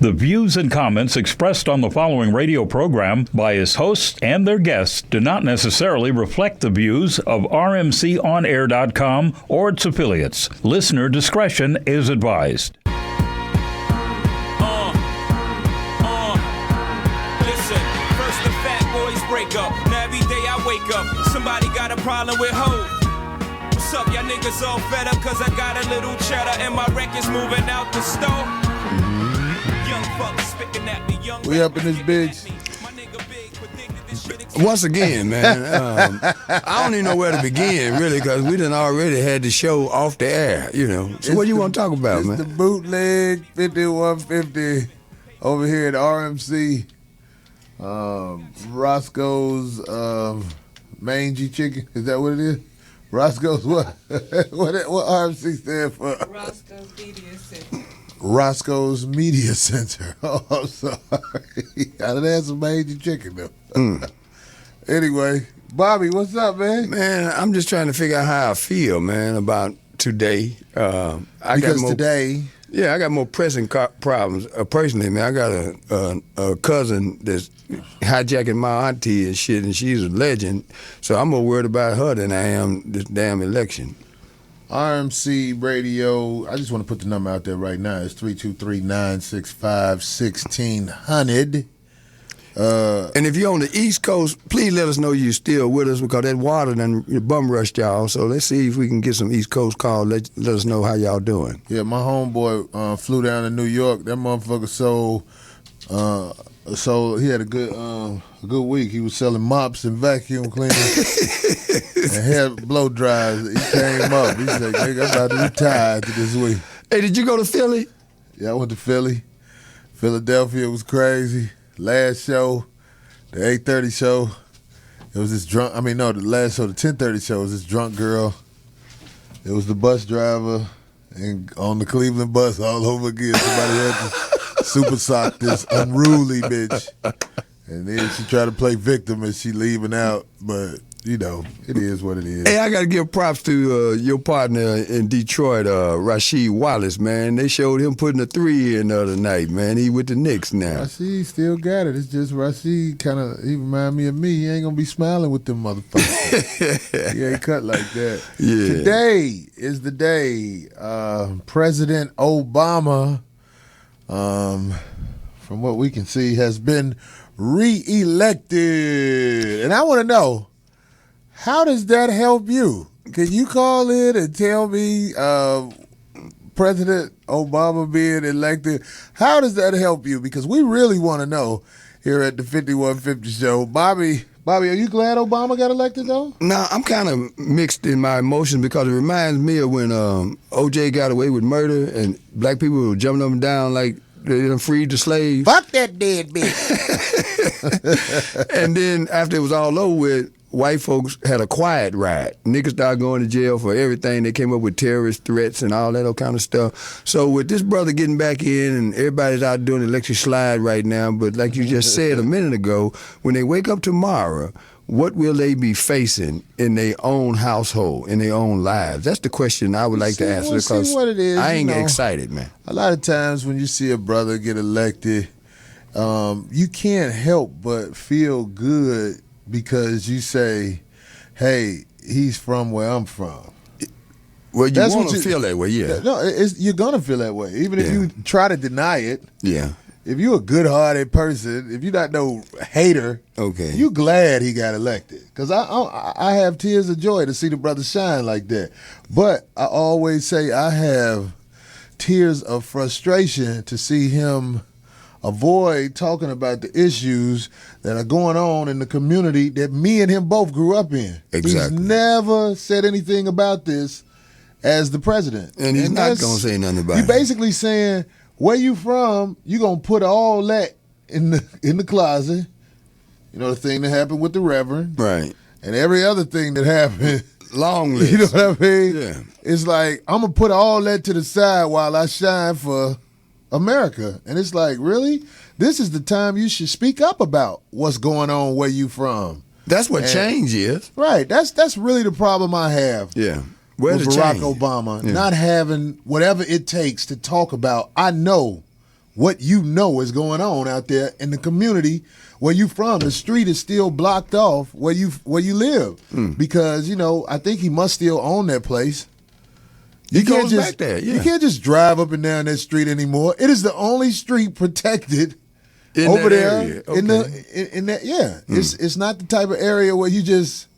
The views and comments expressed on the following radio program by its hosts and their guests do not necessarily reflect the views of rmconair.com or its affiliates. Listener discretion is advised. Listen, first the fat boys break up. Now every day I wake up, somebody got a problem with hope. What's up, y'all niggas all fed up cause I got a little cheddar and my record's moving out the store. We up in this bitch. Once again, man, I don't even know where to begin, really, because we done already had the show off the air, you know. So what do you want to talk about, man? It's the bootleg 5150 over here at RMC. Roscoe's mangy chicken. Is that what it is? Roscoe's what? what RMC stand for? Roscoe's Media Center. Roscoe's Media Center. Oh, I'm sorry. I done had some mangy chicken, though. Anyway, Bobby, what's up, man? Man, I'm just trying to figure out how I feel, man, about today. I got more pressing problems. Personally, man, I got a cousin that's hijacking my auntie and shit, and she's a legend. So I'm more worried about her than I am this damn election. RMC Radio, I just want to put the number out there right now. It's 323-965-1600. And if you're on the East Coast, please let us know you're still with us because that water done bum rushed y'all. So let's see if we can get some East Coast calls. Let us know how y'all doing. Yeah, my homeboy flew down to New York. That motherfucker sold he had a good week. He was selling mops and vacuum cleaners and hair blow dryers. He came up. He said, nigga, I'm about to retire after this week. Hey, did you go to Philly? Yeah, I went to Philly. Philadelphia was crazy. Last show, the 8:30 show, it was this drunk, the last show, the 10:30 show, was this drunk girl. It was the bus driver and on the Cleveland bus all over again. Somebody had to super sock this unruly bitch. And then she tried to play victim and she leaving out, but you know, it is what it is. Hey, I got to give props to your partner in Detroit, Rasheed Wallace, man. They showed him putting a 3 in the other night, man. He with the Knicks now. Rasheed still got it. It's just Rasheed he remind me of me. He ain't going to be smiling with them motherfuckers. He ain't cut like that. Yeah. Today is the day President Obama, from what we can see, has been reelected. And I want to know, how does that help you? Can you call in and tell me President Obama being elected, how does that help you? Because we really want to know here at the 5150 show. Bobby, are you glad Obama got elected, though? No, I'm kind of mixed in my emotions because it reminds me of when O.J. got away with murder and black people were jumping up and down like they freed the slaves. Fuck that dead bitch. And then after it was all over with, white folks had a quiet ride. Niggas started going to jail for everything. They came up with terrorist threats and all that kind of stuff. So with this brother getting back in and everybody's out doing electric slide right now, but like you just said a minute ago, when they wake up tomorrow, what will they be facing in their own household, in their own lives? That's the question I would like to answer because I ain't excited, man. A lot of times when you see a brother get elected, you can't help but feel good because you say, hey, he's from where I'm from. Well, you want to feel that way, yeah. No, you're going to feel that way. Even if you try to deny it. Yeah. If you're a good-hearted person, if you're not no hater, you glad he got elected. Because I have tears of joy to see the brother shine like that. But I always say I have tears of frustration to see him avoid talking about the issues that are going on in the community that me and him both grew up in. Exactly. He's never said anything about this as the president. And he's not going to say nothing about it. You're basically saying, where you from, you're going to put all that in the closet. You know, the thing that happened with the Reverend. Right. And every other thing that happened. Long list. You know what I mean? Yeah. It's like, I'm going to put all that to the side while I shine for America. And it's like, really? This is the time you should speak up about what's going on where you from. That's what change is. Right. That's really the problem I have. Yeah. Where's with Barack Obama not having whatever it takes to talk about, I know what you know is going on out there in the community where you from. The street is still blocked off where you live because I think he must still own that place. He goes back there. Yeah. You can't just drive up and down that street anymore. It is the only street protected in over that there area. Okay. in that. Yeah, it's not the type of area where you just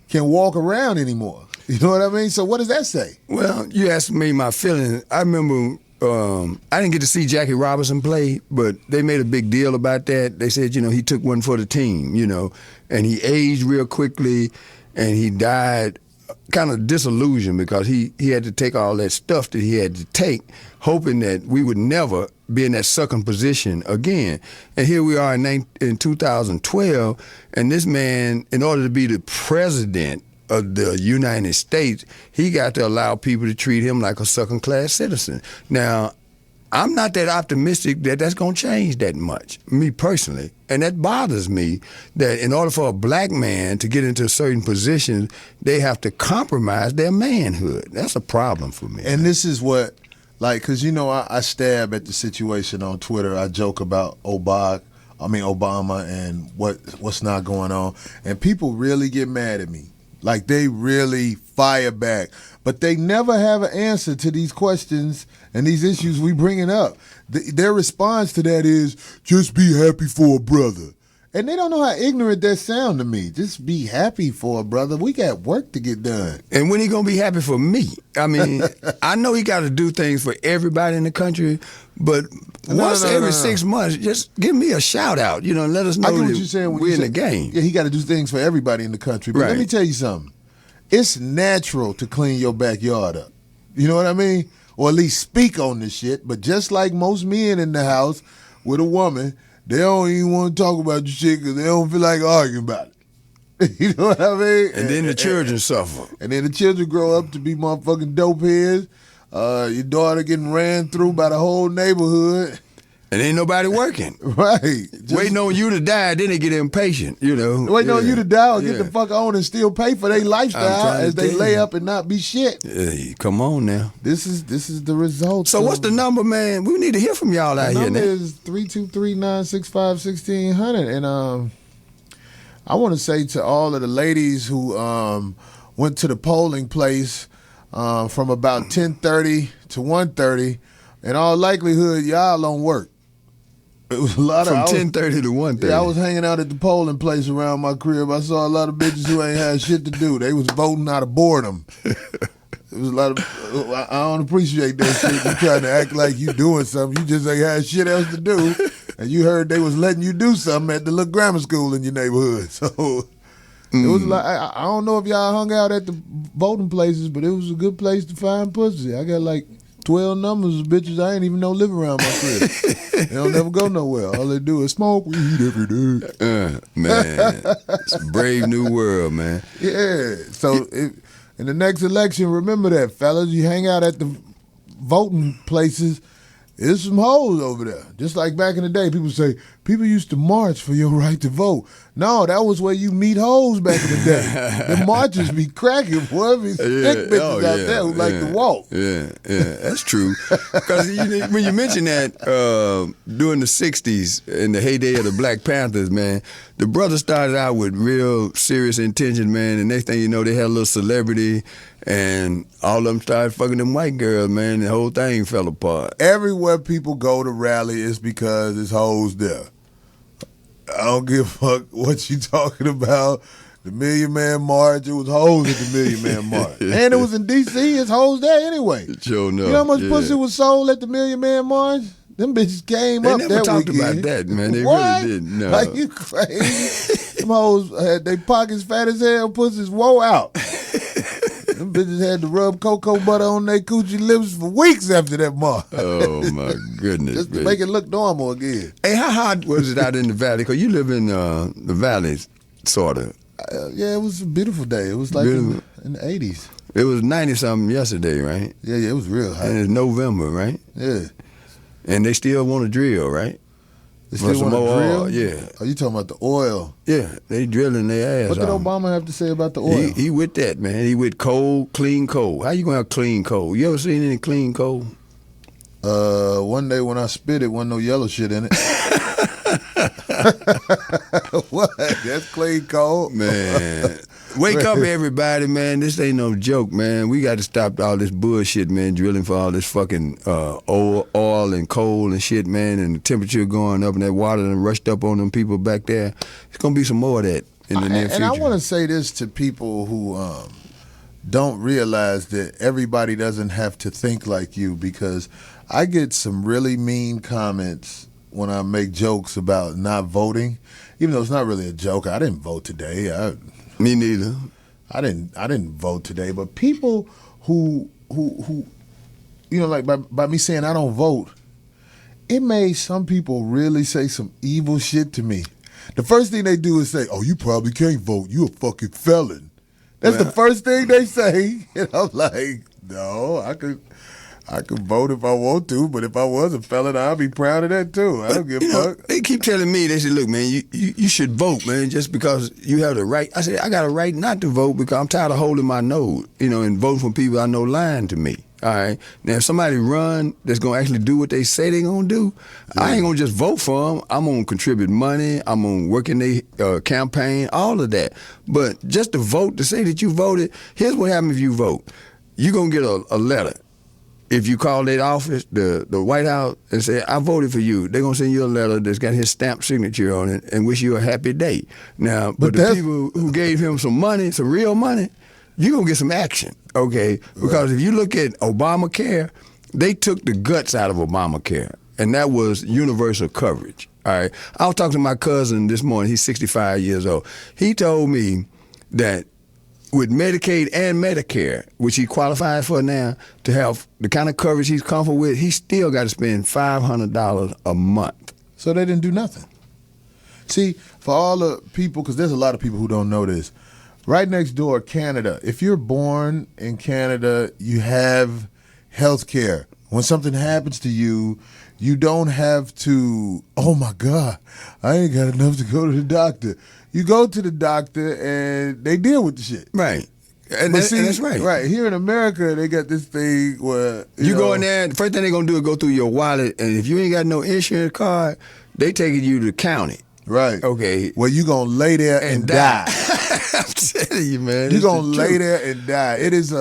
can walk around anymore. You know what I mean? So what does that say? Well, you asked me my feeling. I remember I didn't get to see Jackie Robinson play, but they made a big deal about that. They said, he took one for the team, and he aged real quickly, and he died kind of disillusioned because he had to take all that stuff that he had to take, hoping that we would never be in that second position again. And here we are in 2012, and this man, in order to be the president of the United States, he got to allow people to treat him like a second-class citizen. Now, I'm not that optimistic that that's going to change that much, me personally. And that bothers me that in order for a black man to get into a certain position, they have to compromise their manhood. That's a problem for me. And this is what, because, I stab at the situation on Twitter. I joke about Obama and what's not going on. And people really get mad at me. Like, they really fire back. But they never have an answer to these questions and these issues we bringing up. Their response to that is, just be happy for a brother. And they don't know how ignorant that sound to me. Just be happy for a brother. We got work to get done. And when he going to be happy for me? I mean, I know he got to do things for everybody in the country, but once every 6 months, just give me a shout out, and let us know that we're in the game. Yeah, he got to do things for everybody in the country. But let me tell you something. It's natural to clean your backyard up. You know what I mean? Or at least speak on this shit. But just like most men in the house with a woman, they don't even want to talk about the shit because they don't feel like arguing about it. You know what I mean? And then the children suffer. And then the children grow up to be motherfucking dope heads. Your daughter getting ran through by the whole neighborhood. And ain't nobody working. Right. Waiting on you to die, then they get impatient, Waiting on you to die or get the fuck on and still pay for their lifestyle as they lay up and not be shit. Hey, come on now. This is the result. So what's the number, man? We need to hear from y'all out here now. The number is 323-965-1600. And I want to say to all of the ladies who went to the polling place from about 10:30 to 1:30, in all likelihood, y'all on work. It was a lot from 10:30 to 1:30. Yeah, I was hanging out at the polling place around my crib. I saw a lot of bitches who ain't had shit to do. They was voting out of boredom. It was a lot of. I don't appreciate that shit. You trying to act like you doing something. You just ain't had shit else to do, and you heard they was letting you do something at the little grammar school in your neighborhood. So it was like I don't know if y'all hung out at the voting places, but it was a good place to find pussy. I got like 12 numbers of bitches I ain't even know live around my crib. They don't never go nowhere. All they do is smoke weed every day. Man, it's a brave new world, man. Yeah. So in the next election, remember that, fellas. You hang out at the voting places. There's some hoes over there. Just like back in the day, people say, people used to march for your right to vote. No, that was where you meet hoes back in the day. The marches be cracking, boy. Be thick bitches out there who like to walk. Yeah, that's true. Because when you mention that, during the 60s, in the heyday of the Black Panthers, man, the brothers started out with real serious intention, man, and next thing you know, they had a little celebrity, and all of them started fucking them white girls, man, and the whole thing fell apart. Everywhere people go to rally is because there's hoes there. I don't give a fuck what you talking about. The Million Man March, it was hoes at the Million Man March. And it was in D.C., it's hoes there anyway. Sure enough. You know how much pussy was sold at the Million Man March? Them bitches came up that weekend. They never talked about that, man. They really didn't. No. Like, you crazy? Them hoes had their pockets fat as hell, pussies woe out. Them bitches had to rub cocoa butter on their coochie lips for weeks after that march. Oh, my goodness. Just to make it look normal again. Hey, how hot was it out in the valley? Because you live in the valley, sort of. Yeah, it was a beautiful day. It was like in the 80s. It was 90-something yesterday, right? Yeah, it was real hot. And it's November, right? Yeah. And they still want to drill, right? They still want to drill? Yeah. Are you talking about the oil? Yeah, they drilling their ass What did off. Obama have to say about the oil? He with that, man. He with coal, clean coal. How you going to have clean coal? You ever seen any clean coal? One day when I spit it, wasn't no yellow shit in it. What? That's clean cold. Man. Wake up, everybody, man. This ain't no joke, man. We got to stop all this bullshit, man, drilling for all this fucking oil and coal and shit, man, and the temperature going up and that water done rushed up on them people back there. It's going to be some more of that in the near future. And I want to say this to people who don't realize that everybody doesn't have to think like you, because I get some really mean comments when I make jokes about not voting, even though it's not really a joke. I didn't vote today. Me neither. I didn't vote today. But people who like by me saying I don't vote, it made some people really say some evil shit to me. The first thing they do is say, "Oh, you probably can't vote. You a fucking felon." That's the first thing they say. And I'm like, no, I could vote if I want to, but if I was a felon, I'd be proud of that too. I don't give a fuck. They keep telling me, they say, look, man, you should vote, man, just because you have the right. I said, I got a right not to vote because I'm tired of holding my nose, and voting for people I know lying to me. All right. Now, if somebody run that's going to actually do what they say they're going to do, I ain't going to just vote for them. I'm going to contribute money. I'm going to work in their campaign, all of that. But just to vote, to say that you voted, here's what happens if you vote. You're going to get a letter. If you call that office, the White House, and say, I voted for you, they're going to send you a letter that's got his stamped signature on it and wish you a happy day. Now, but the people who gave him some money, some real money, you're going to get some action, okay? Because if you look at Obamacare, they took the guts out of Obamacare, and that was universal coverage, all right? I was talking to my cousin this morning. He's 65 years old. He told me that with Medicaid and Medicare, which he qualifies for now, to have the kind of coverage he's comfortable with, he still got to spend $500 a month. So they didn't do nothing. See, for all the people, because there's a lot of people who don't know this, right next door, Canada, if you're born in Canada, you have health care. When something happens to you, you don't have to, oh my God, I ain't got enough to go to the doctor. You go to the doctor and they deal with the shit. Right. And that's right. Right. Here in America, they got this thing where you go in there, the first thing they're going to do is go through your wallet, and if you ain't got no insurance card, they taking you to the county. Right. Okay. Well, you going to lay there and die. I'm telling you, man. You're going to lay there and die. It is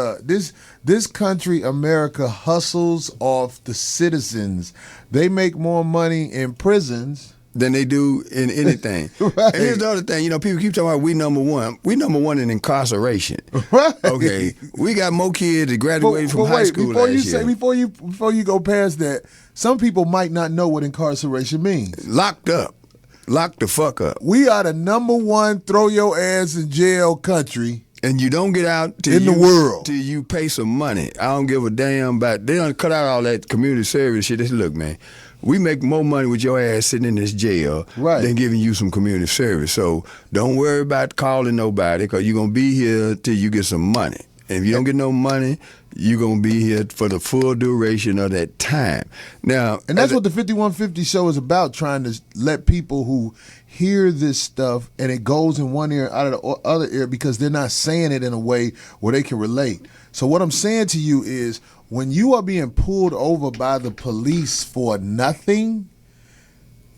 this country, America, hustles off the citizens. They make more money in prisons than they do in anything. Right. And here's the other thing, people keep talking about we number one. We number one in incarceration. Right. Okay. We got more kids that graduated from high school last year. Before you go past that, some people might not know what incarceration means. Locked up. Locked the fuck up. We are the number one throw your ass in jail country. And you don't get out the world till you pay some money. I don't give a damn about. They don't cut out all that community service shit. They say, look, man, we make more money with your ass sitting in this jail than giving you some community service. So don't worry about calling nobody, because you're gonna be here till you get some money. And if you don't get no money, you're going to be here for the full duration of that time. Now, and that's what the 5150 show is about, trying to let people who hear this stuff and it goes in one ear out of the other ear because they're not saying it in a way where they can relate. So what I'm saying to you is, when you are being pulled over by the police for nothing,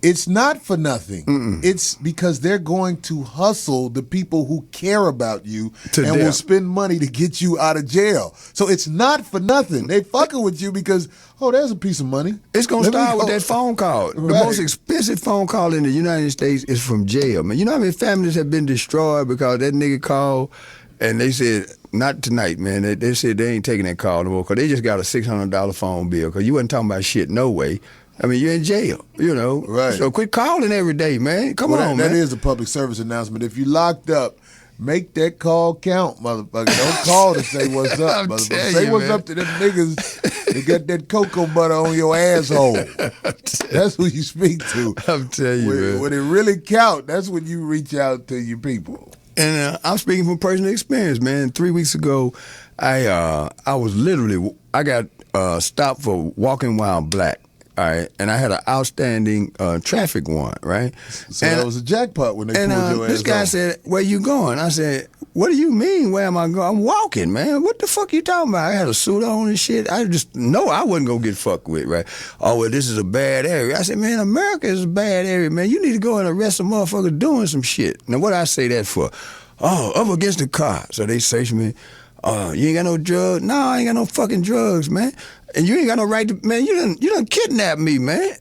it's not for nothing. Mm-mm. It's because they're going to hustle the people who care about you and will spend money to get you out of jail. So it's not for nothing. They fucking with you because, there's a piece of money. It's going to start with that phone call. Right. The most expensive phone call in the United States is from jail. Man, you know how many families have been destroyed because that nigga called and they said, not tonight, man. They said they ain't taking that call no more because they just got a $600 phone bill because you wasn't talking about shit no way. I mean, you're in jail, Right. So quit calling every day, man. Come on, man. That is a public service announcement. If you locked up, make that call count, motherfucker. Don't call to say what's up, motherfucker. Say what's up to them niggas that got that cocoa butter on your asshole. That's who you speak to. I'm telling you, man. When it really count, that's when you reach out to your people. And I'm speaking from personal experience, man. 3 weeks ago, I got stopped for walking while black. All right, and I had an outstanding traffic warrant, right? So that was a jackpot when they pulled your ass this guy off. said, where you going? I said, what do you mean, where am I going? I'm walking, man. What the fuck you talking about? I had a suit on and shit. I just know I wasn't going to get fucked with, right? Oh, well, this is a bad area. I said, man, America is a bad area, man. You need to go and arrest a motherfucker doing some shit. Now, what I say that for? Oh, up against the car. So they search me. You ain't got no drugs? No, I ain't got no fucking drugs, man. And you ain't got no right to, man, you done kidnapped me, man.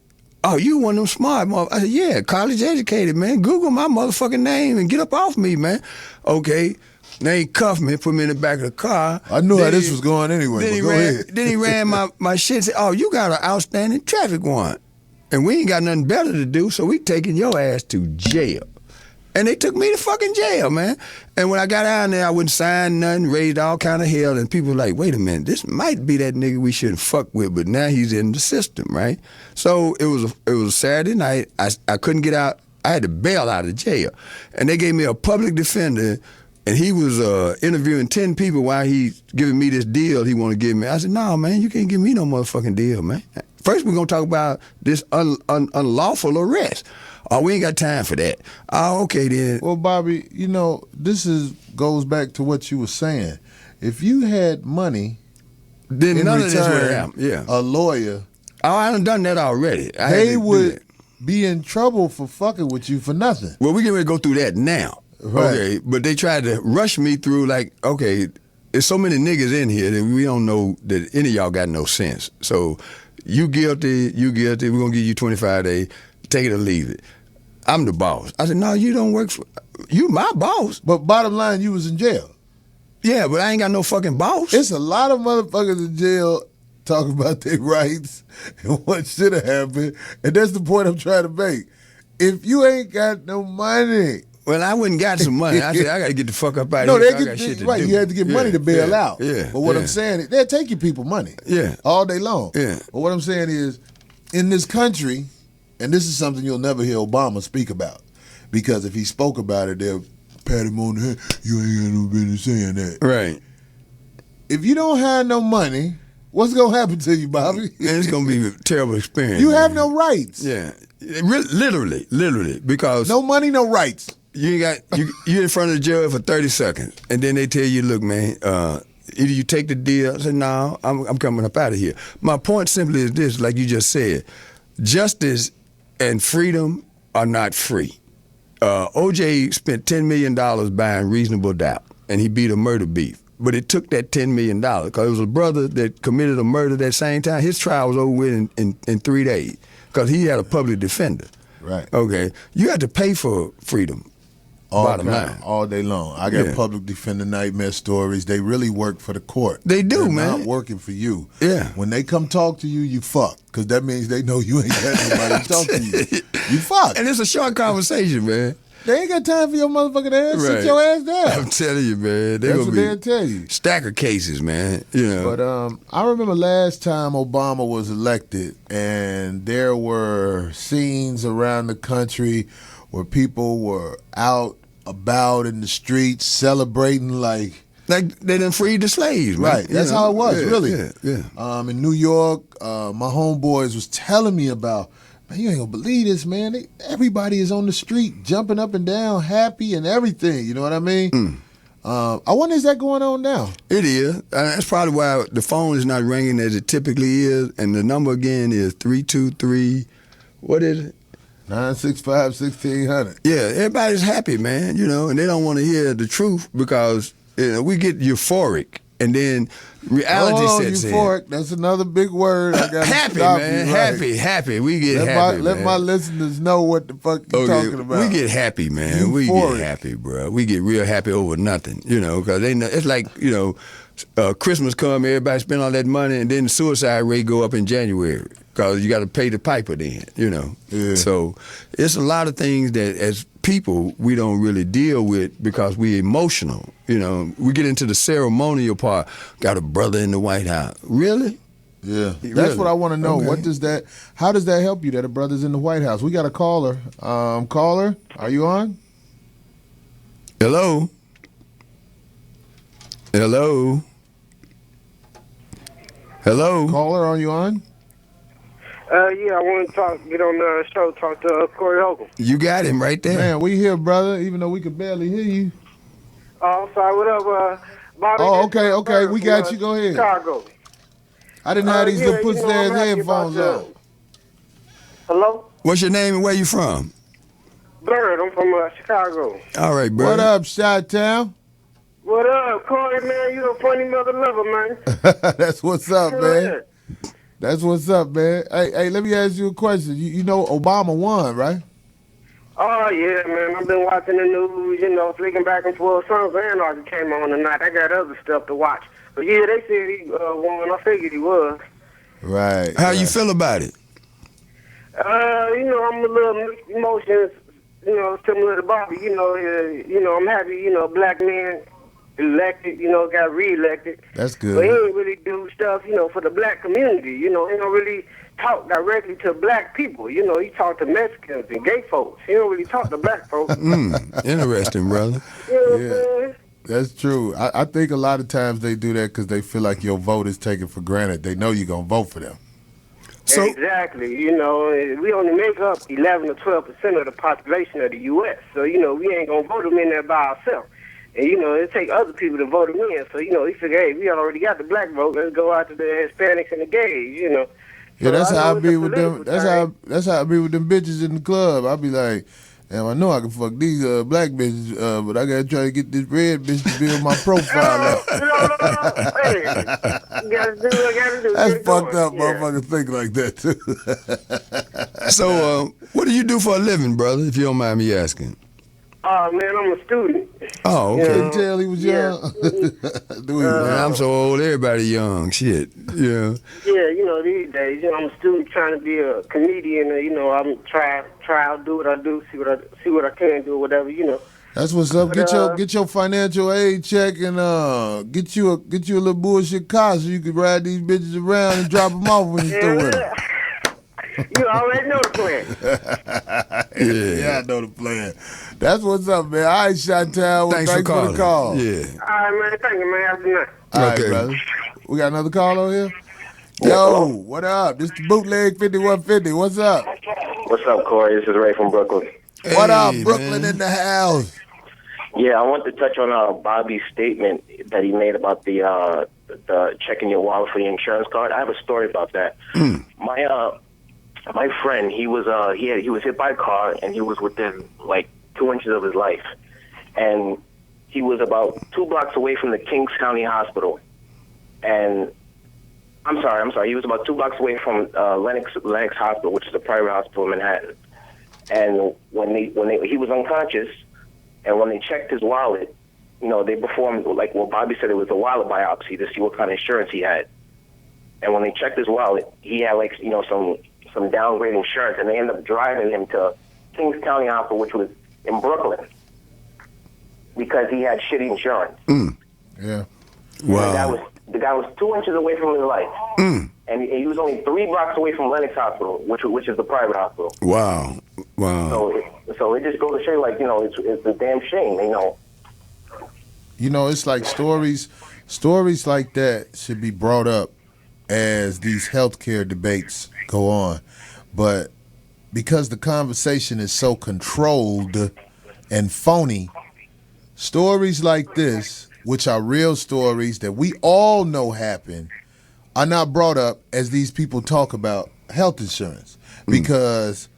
Oh, you one of them smart motherfuckers. I said, yeah, college educated, man. Google my motherfucking name and get up off me, man. Okay. They cuffed me, put me in the back of the car. I knew how this was going anyway, but go ahead. Then he ran my shit and said, oh, you got an outstanding traffic warrant. And we ain't got nothing better to do, so we taking your ass to jail. And they took me to fucking jail, man. And when I got out there, I wouldn't sign nothing, raised all kind of hell, and people were like, wait a minute, this might be that nigga we shouldn't fuck with, but now he's in the system, right? So it was a Saturday night. I couldn't get out. I had to bail out of jail. And they gave me a public defender, and he was interviewing 10 people while he giving me this deal he wanted to give me. I said, no, man, you can't give me no motherfucking deal, man. First, we're going to talk about this unlawful arrest. Oh, we ain't got time for that. Oh, okay then. Well, Bobby, this goes back to what you were saying. If you had money, then in none of this would return, happen. Yeah. a lawyer, Oh, I done that already. they would be in trouble for fucking with you for nothing. Well, we getting ready to go through that now. Right. Okay, but they tried to rush me through like, okay, there's so many niggas in here that we don't know that any of y'all got no sense. So you guilty, we're going to give you 25 days, take it or leave it. I'm the boss. I said, no, you don't work for, you my boss. But bottom line, you was in jail. Yeah, but I ain't got no fucking boss. It's a lot of motherfuckers in jail talking about their rights and what should have happened. And that's the point I'm trying to make. If you ain't got no money. Well, I wouldn't got some money. I said, I got to get the fuck up out of here. I got shit to right, do. you had to get money to bail out. Yeah. But what I'm saying is, they'll take you people money. Yeah. All day long. Yeah. But what I'm saying is, in this country, and this is something you'll never hear Obama speak about, because if he spoke about it, they'll pat him on the head. You ain't got no business saying that. Right. If you don't have no money, what's going to happen to you, Bobby? And it's going to be a terrible experience. You man. have no rights. Yeah. Literally, because no money, no rights. you in front of the judge for 30 seconds, and then they tell you, look, man, either you take the deal. I said, no, I'm coming up out of here. My point simply is this, like you just said, justice and freedom are not free. OJ spent $10 million buying Reasonable Doubt, and he beat a murder beef. But it took that $10 million because it was a brother that committed a murder that same time. His trial was over with in 3 days because he had a public defender. Right. Okay. You had to pay for freedom. Bottom line. All day long. I got public defender nightmare stories. They really work for the court. They do, They're man. not working for you. Yeah. When they come talk to you, you fuck. Because that means they know you ain't got nobody to talk to you. You fuck. And it's a short conversation, man. They ain't got time for your motherfucking ass. Right. Sit your ass down. I'm telling you, man. That's what they'll tell you. Stack of cases, man. But I remember last time Obama was elected, and there were scenes around the country where people were out about in the streets celebrating like they done freed the slaves, man. Right. That's how it was, really. Yeah. In New York, my homeboys was telling me about, man, you ain't gonna believe this, man. Everybody is on the street jumping up and down, happy and everything. You know what I mean? I wonder, is that going on now? It is. That's probably why the phone is not ringing as it typically is. And the number again is 323. What is it? 965-1600. Yeah, everybody's happy, man. And they don't want to hear the truth because we get euphoric. And then reality sets euphoric. That's another big word. I got happy, man. Happy. We get happy. Let my listeners know what the fuck you're talking about. We get happy, man. Euphoric. We get happy, bro. We get real happy over nothing, because they know it's like, Christmas come, everybody spend all that money, and then the suicide rate go up in January because you got to pay the piper then, Yeah. So it's a lot of things that as people we don't really deal with because we're emotional. We get into the ceremonial part. Got a brother in the White House. Really? Yeah. That's Really? what I want to know. Okay. How does that help you that a brother's in the White House? We got a caller. Caller, are you on? Hello? Hello? Hello? Caller, are you on? Yeah, I want to get on the show, talk to Corey Holcomb. You got him right there. Man, we here, brother, even though we could barely hear you. Oh, I'm sorry. What up, Bobby? Oh, okay. We got you. Go ahead. Chicago. I didn't have these little pussy ass I'm happy headphones about on. Hello? What's your name and where you from? Bird, I'm from Chicago. All right, bro. What up, Chi-Town? What up, Corey, man? You a funny mother lover, man. That's what's up, man. That's what's up, man. Hey, let me ask you a question. You know Obama won, right? Oh, yeah, man. I've been watching the news, flicking back and forth. Sons of Anarchy came on tonight. I got other stuff to watch. But, yeah, they said he won. I figured he was. Right. How you feel about it? I'm a little mixed emotions, similar to Bobby. I'm happy, black man elected, got reelected. That's good. But he ain't really do stuff, for the black community. He don't really talk directly to black people. He talk to Mexicans and gay folks. He don't really talk to black folks. Interesting, brother. Yeah. That's true. I think a lot of times they do that because they feel like your vote is taken for granted. They know you're going to vote for them. So, exactly. We only make up 11 or 12% of the population of the U.S. So, we ain't going to vote them in there by ourselves. And, it take other people to vote them in. So, he figure, hey, we already got the black vote. Let's go out to the Hispanics and the gays, Yeah, so that's how I be with them. That's how I be with them bitches in the club. I be like, damn, I know I can fuck these black bitches, but I gotta try to get this red bitch to build my profile up. Hey, you gotta do what you gotta do. That's fucked up, motherfuckers think like that too. So, what do you do for a living, brother, if you don't mind me asking? Oh, man, I'm a student. Oh, okay. Couldn't tell he was young. Man, I'm so old, everybody young. Shit. Yeah. Yeah, these days, I'm a student trying to be a comedian. I'm try out, do what I do, see what I can do, whatever. That's what's up. Get your financial aid check and get you a little bullshit car so you can ride these bitches around and drop them off when you throw in. You already know the plan. Yeah, I know the plan. That's what's up, man. All right, Chi-Town. Thanks for the call. Yeah. All right, man. Thank you, man. Have a good night. All right, brother. We got another call on here? Yo, what up? This the Bootleg 5150. What's up? What's up, Corey? This is Ray from Brooklyn. What up, Brooklyn in the house? Yeah, I want to touch on Bobby's statement that he made about the checking your wallet for the insurance card. I have a story about that. My friend, he was hit by a car and he was within like 2 inches of his life, and he was about 2 blocks away from the Kings County Hospital, and I'm sorry, he was about 2 blocks away from Lenox Hospital, which is a private hospital in Manhattan, and when he was unconscious, and when they checked his wallet, they performed like what Bobby said, it was a wallet biopsy to see what kind of insurance he had, and when they checked his wallet, he had like some downgrade insurance, and they ended up driving him to Kings County Hospital, which was in Brooklyn, because he had shitty insurance. Yeah. Wow. The guy was 2 inches away from his life, and he was only 3 blocks away from Lenox Hospital, which is the private hospital. Wow. So it just goes to show, like, it's a damn shame, It's like stories like that should be brought up as these healthcare debates go on, but because the conversation is so controlled and phony, stories like this, which are real stories that we all know happen, are not brought up as these people talk about health insurance, because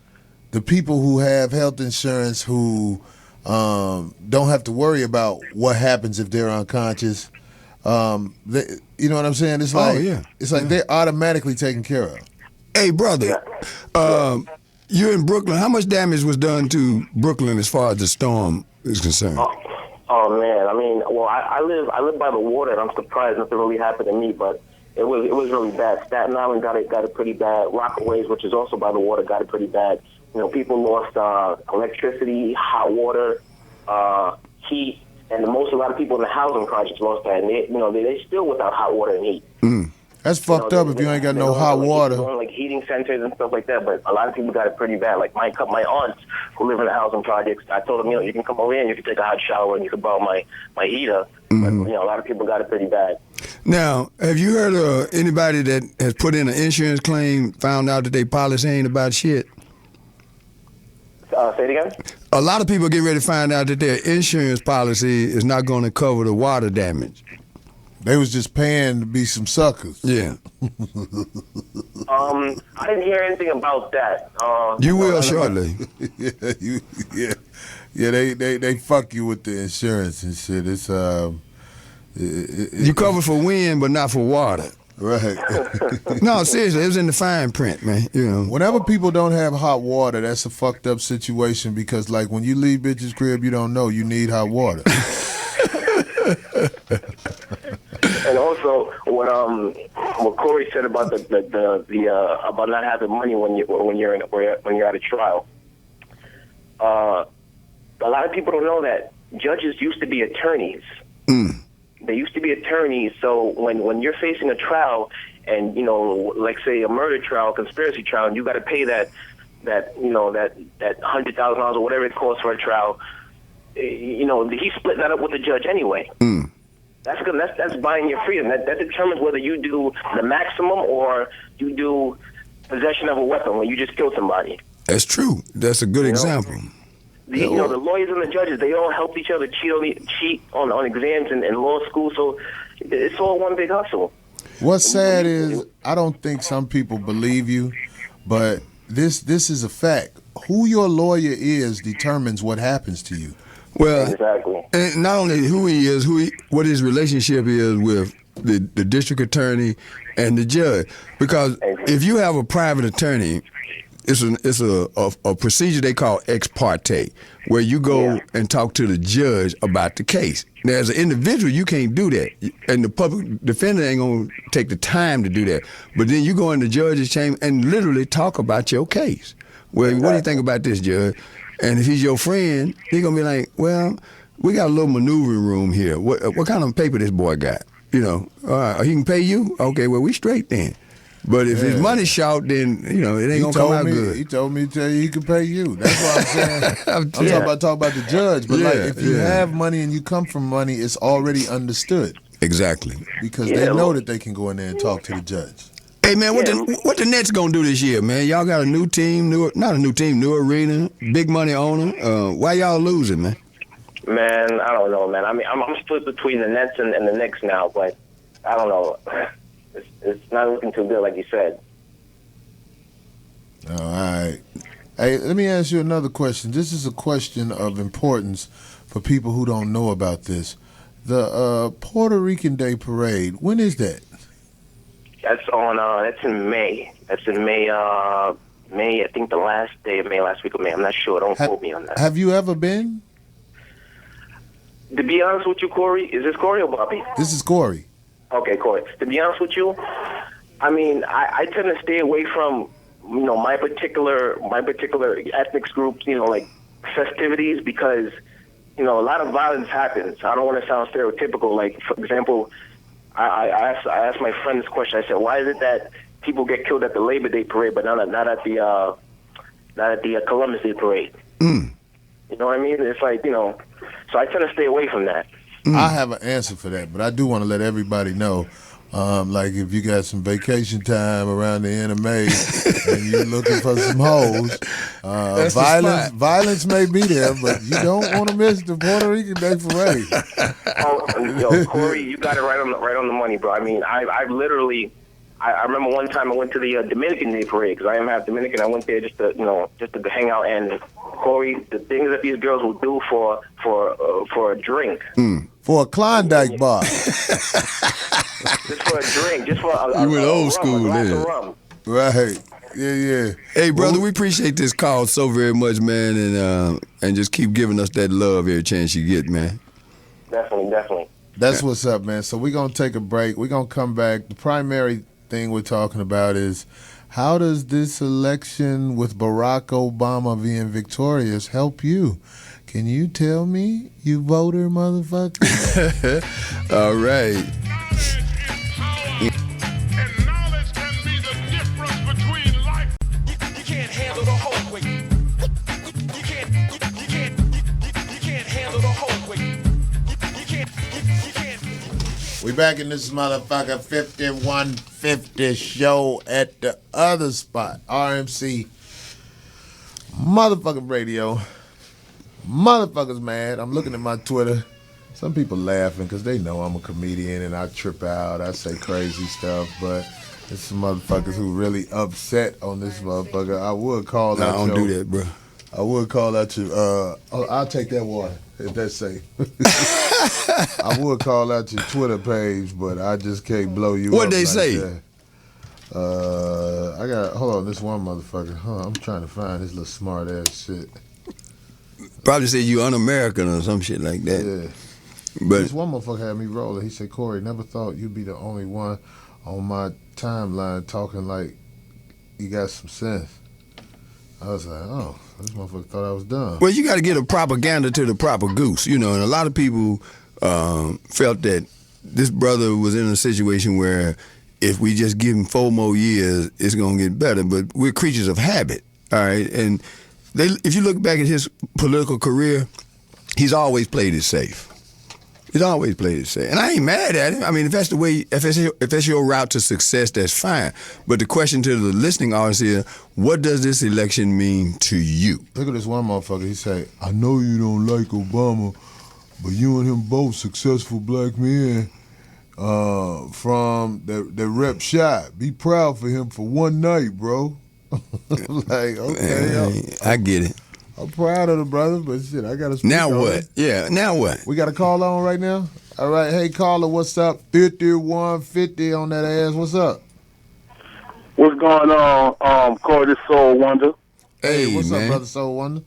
the people who have health insurance who don't have to worry about what happens if they're unconscious, you know what I'm saying? It's like they're automatically taken care of. Hey, brother, you're in Brooklyn. How much damage was done to Brooklyn as far as the storm is concerned? Oh man, I mean, well, I live by the water, and I'm surprised nothing really happened to me, but it was really bad. Staten Island got it pretty bad. Rockaways, which is also by the water, got it pretty bad. People lost electricity, hot water, heat, and a lot of people in the housing projects lost that. And they still without hot water and heat. That's fucked up if you ain't got no hot water. Going like heating centers and stuff like that, but a lot of people got it pretty bad. Like my aunts who live in the housing projects, I told them, you can come over here and you can take a hot shower and you can borrow my heater. But a lot of people got it pretty bad. Now, have you heard of anybody that has put in an insurance claim, found out that their policy ain't about shit? Say it again? A lot of people get ready to find out that their insurance policy is not going to cover the water damage. They was just paying to be some suckers. Yeah. I didn't hear anything about that. You will shortly. Yeah. They fuck you with the insurance and shit. It's You cover for wind, but not for water. right. No, seriously, it was in the fine print, man. You know. Whenever people don't have hot water, that's a fucked up situation because, like, when you leave bitch's crib, you don't know you need hot water. And also, what Corey said about the about not having money when you're at a trial. A lot of people don't know that judges used to be attorneys. They used to be attorneys, so when you're facing a trial, and like say a murder trial, conspiracy trial, and you got to pay that $100,000 or whatever it costs for a trial, he's splitting that up with the judge anyway. That's good. That's buying your freedom. That determines whether you do the maximum or you do possession of a weapon when you just kill somebody. That's true. That's a good example. The lawyers and the judges, they all help each other cheat on exams in law school, so it's all one big hustle. What's sad is I don't think some people believe you, but this is a fact. Who your lawyer is determines what happens to you. Well, Exactly. and not only who he is, what his relationship is with the district attorney and the judge. Because if you have a private attorney, it's a procedure they call ex parte, where you go and talk to the judge about the case. Now, as an individual, you can't do that, and the public defender ain't gonna take the time to do that. But then you go in the judge's chamber and literally talk about your case. Well, what do you think about this, judge? And if he's your friend, he's gonna be like, well, we got a little maneuvering room here. What kind of paper this boy got? He can pay you? Okay, well, we straight then. But if his money's short, then it ain't gonna come out good. He told me to tell you he could pay you. That's what I'm saying. I'm talking about the judge. But like, if you have money and you come from money, it's already understood. Exactly. Because they know that they can go in there and talk to the judge. Hey man, what the Nets gonna do this year, man? Y'all got a new team, new arena, big money owner. Why y'all losing, man? Man, I don't know, man. I mean, I'm split between the Nets and the Knicks now, but I don't know. It's not looking too good, like you said. All right. Hey, let me ask you another question. This is a question of importance for people who don't know about this. The Puerto Rican Day Parade, when is that? That's in May. That's in May, I think the last day of May, last week of May. I'm not sure. Don't quote me on that. Have you ever been? To be honest with you, Corey, is this Corey or Bobby? This is Corey. Okay, Corey. To be honest with you, I mean, I tend to stay away from, my particular ethnic groups, like festivities, because, a lot of violence happens. I don't want to sound stereotypical. Like, for example, I asked my friend this question. I said, why is it that people get killed at the Labor Day parade, but not at the Columbus Day parade? You know what I mean? It's like, so I tend to stay away from that. I have an answer for that, but I do want to let everybody know, like if you got some vacation time around the end of May and you're looking for some hoes, violence may be there, but you don't want to miss the Puerto Rican Day Parade. Corey, you got it right on the money, bro. I mean, I literally, I remember one time I went to the Dominican Day Parade because I am half Dominican. I went there just to hang out, and Corey, the things that these girls will do for a drink. For a Klondike bar. Just for a drink. Just for a You went old school there. Right. Yeah. Hey, brother, we appreciate this call so very much, man, and just keep giving us that love every chance you get, man. Definitely. That's what's up, man. So we're going to take a break. We're going to come back. The primary thing we're talking about is how does this election with Barack Obama being victorious help you? Can you tell me, you voter motherfucker? All right. We back in this motherfucker 5150 show at the other spot, RMC Motherfucking radio. Motherfuckers mad. I'm looking at my Twitter. Some people laughing because they know I'm a comedian and I trip out. I say crazy stuff, but there's some motherfuckers who really upset on this motherfucker. I would call out I don't do that, bro. I would call out your, I'll take that water, if that's safe. I would call out your Twitter page, but I just can't blow you up. What'd they like say? that. Hold on, this one motherfucker. I'm trying to find this little smart ass shit. Probably said you un-American or some shit like that. Yeah. But This one motherfucker had me rolling. He said, Corey, never thought you'd be the only one on my timeline talking like you got some sense. I was like, oh, this motherfucker thought I was dumb. well, you got to get a propaganda to the proper goose, you know. And a lot of people felt that this brother was in a situation where if we just give him 4 more years, it's gonna get better. But we're creatures of habit, all right. And if you look back at his political career, he's always played it safe. He's always played it safe, and I ain't mad at him. I mean, if that's the way, if that's your route to success, that's fine. But the question to the listening audience is, what does this election mean to you? Look at this one motherfucker. He say, I know you don't like Obama, but you and him both successful black men from the rep shot. Be proud for him for one night, bro. Like, okay. I get it. I'm proud of the brother, but shit, I got to speak Now on what? it. Yeah, now what? We got a call on right now? All right. Hey, caller, what's up? 5150 on that ass. What's up? What's going on, Corey, this Soul Wonder? Hey, What's man. up, Brother Soul Wonder?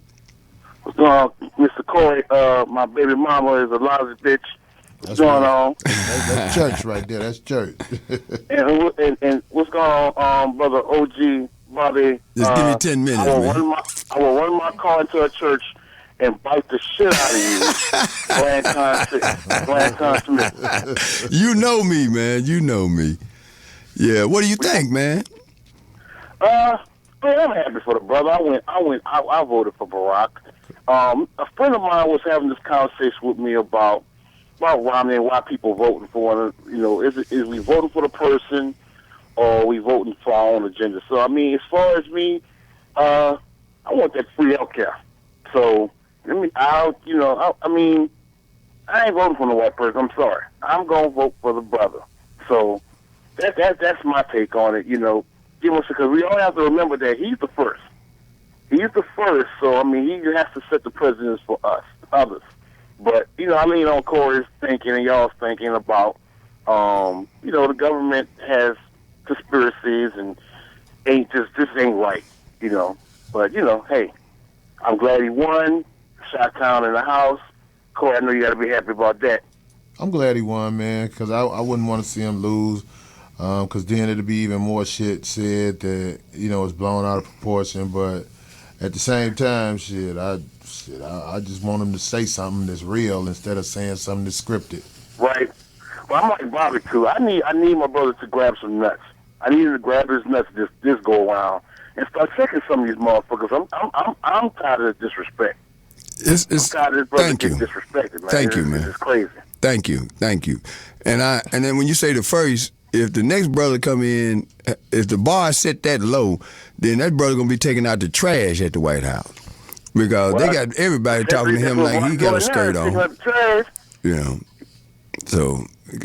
What's going on, Mr. Corey? My baby mama is a lousy bitch. What's going on? That's church right there. That's church. And what's going on, Brother OG, Bobby? Just give me 10 minutes, I will man. I will run my car into a church and bite the shit out of you. Blanton Smith. You know me, man. You know me. Yeah. What do you think, man? Man, I'm happy for the brother. I voted for Barack. A friend of mine was having this conversation with me about Romney and why people voting for him. You know, is we voting for the person or are we voting for our own agenda? So, I mean, as far as me, I want that free healthcare. So, I mean, I ain't voting for no white person. I'm sorry. I'm gonna vote for the brother. So, that's my take on it. You know, because we all have to remember that he's the first. He's the first. So, I mean, he has to set the precedence for us, others. But, you know, I lean on Corey's thinking and y'all's thinking about, you know, the government has conspiracies and this ain't right, you know. But, you know, hey, I'm glad he won. Shot-town in the house. Corey, I know you got to be happy about that. I'm glad he won, man, because I wouldn't want to see him lose, because then it'd be even more shit said that, you know, it's blown out of proportion. But at the same time, I just want him to say something that's real instead of saying something that's scripted. Right. Well, I'm like Bobby, too. I need my brother to grab some nuts. I need him to grab his nuts this go around and start checking some of these motherfuckers. I'm tired of the disrespect. I'm tired of this brother getting disrespected, man. Thank you, man. It's crazy. Thank you. And then when you say the first, if the next brother come in, if the bar set that low, then that brother gonna be taking out the trash at the White House because they got everybody talking to him like he got a skirt on. You know, so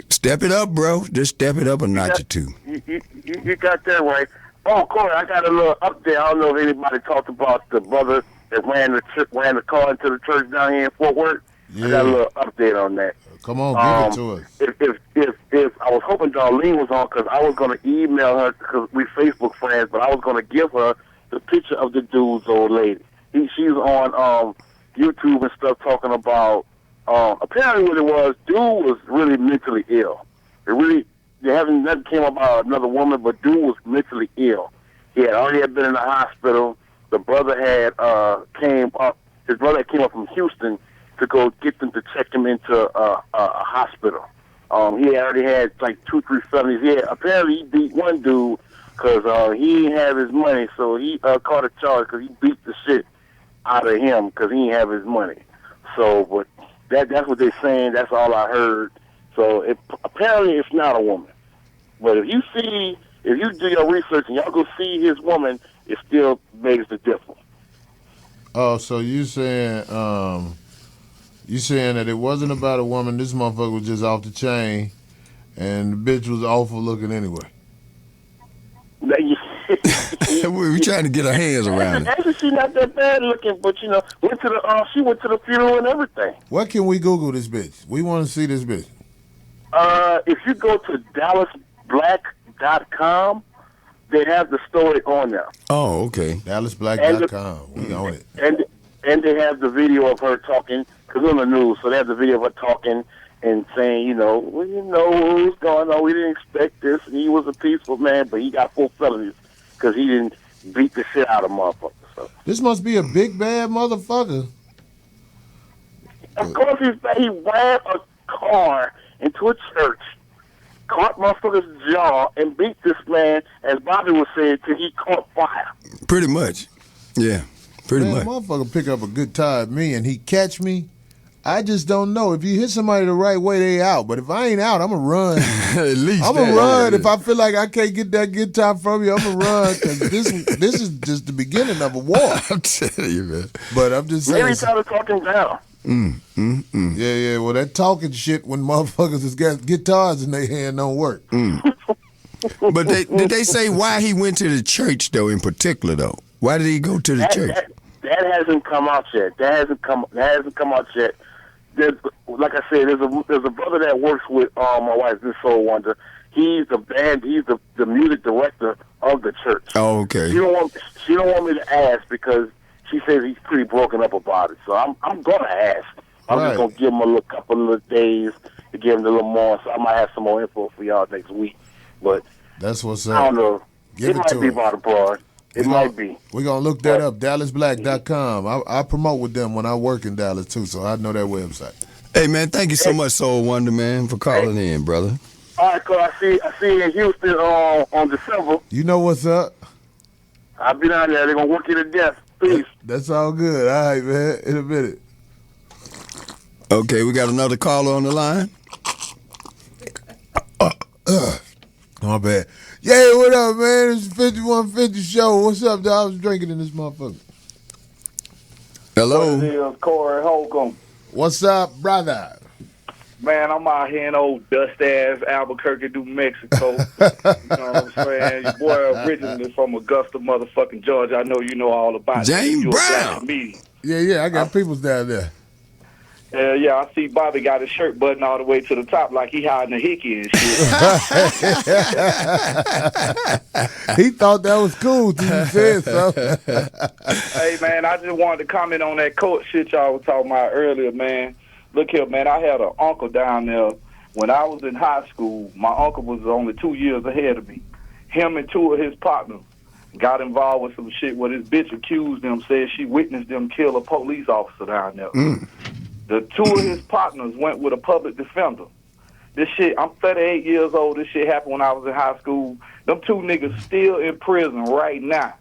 step it up, bro. Just step it up a notch or two. You got that right. Oh, Corey, I got a little update. I don't know if anybody talked about the brother that ran the car into the church down here in Fort Worth. Yeah. I got a little update on that. Come on, give it to us. If I was hoping Darlene was on, because I was going to email her, because we Facebook friends, but I was going to give her the picture of the dude's old lady. She's on YouTube and stuff talking about, apparently what it was, dude was really mentally ill. Nothing came about another woman, but dude was mentally ill. He had already been in the hospital. The brother his brother came up from Houston to go get them to check him into a hospital. He already had like 2-3 felonies. Yeah, apparently he beat one dude because he didn't have his money, so he caught a charge because he beat the shit out of him because he didn't have his money. So, but that's what they're saying. That's all I heard. So apparently it's not a woman. But if you do your research and y'all go see his woman, it still makes the difference. Oh, so you saying that it wasn't about a woman? This motherfucker was just off the chain, and the bitch was awful looking anyway. We trying to get our hands around it. Actually, she's not that bad looking, but she went to the funeral and everything. What can we Google this bitch? We want to see this bitch. If you go to DallasBlack.com, they have the story on there. Oh, okay. DallasBlack.com. We own it. And they have the video of her talking, because on the news, so they have the video of her talking and saying, what's going on. We didn't expect this. And he was a peaceful man, but he got 4 felonies because he didn't beat the shit out of motherfuckers. So. This must be a big, bad motherfucker. Of course, he ran a car into a church, caught motherfucker's jaw, and beat this man, as Bobby was saying, till he caught fire. Pretty much. Yeah, pretty much. Motherfucker pick up a good tie at me and he catch me. I just don't know. If you hit somebody the right way, they out. But if I ain't out, I'm going to run. At least I'm going to run. If I feel like I can't get that good time from you, I'm going to run. Because this is just the beginning of a war. I'm telling you, man. But I'm just saying. Maybe try to talk him down. Yeah. Well, that talking shit when motherfuckers has got guitars in their hand don't work. But did they say why he went to the church, though, in particular, though? Why did he go to the church? That hasn't come out yet. That hasn't come out yet. Like I said, there's a brother that works with my wife, this Soul Wonder. He's the music director of the church. Oh, okay. She don't want me to ask because she says he's pretty broken up about it. So I'm gonna ask. I'm just gonna give him a couple of days to give him a little more. So I might have some more info for y'all next week. But that's what's up. I don't know. It might be about a broad. It might be. We're going to look that up, DallasBlack.com. I promote with them when I work in Dallas, too, so I know that website. Hey, man, thank you so much, Soul Wonder, man, for calling in, brother. All right, cool. I see you in Houston on December. You know what's up? I'll be down there. They're going to work you to death. Peace. That's all good. All right, man. In a minute. Okay, we got another caller on the line. My bad. Yeah, what up, man? It's the 5150 show. What's up, dog? I was drinking in this motherfucker. Hello. What is Corey Holcomb? What's up, brother? Man, I'm out here in old dust-ass Albuquerque, New Mexico. You know what I'm saying? Your boy originally from Augusta, motherfucking Georgia. I know you know all about James Brown. Yeah, I got peoples down there. Yeah, I see Bobby got his shirt buttoned all the way to the top like he hiding a hickey and shit. He thought that was cool till you said so. Hey, man, I just wanted to comment on that court shit y'all was talking about earlier, man. Look here, man, I had an uncle down there. When I was in high school, my uncle was only 2 years ahead of me. Him and 2 of his partners got involved with some shit where this bitch accused them, said she witnessed them kill a police officer down there. The 2 of his partners went with a public defender. This shit, I'm 38 years old. This shit happened when I was in high school. Them 2 niggas still in prison right now.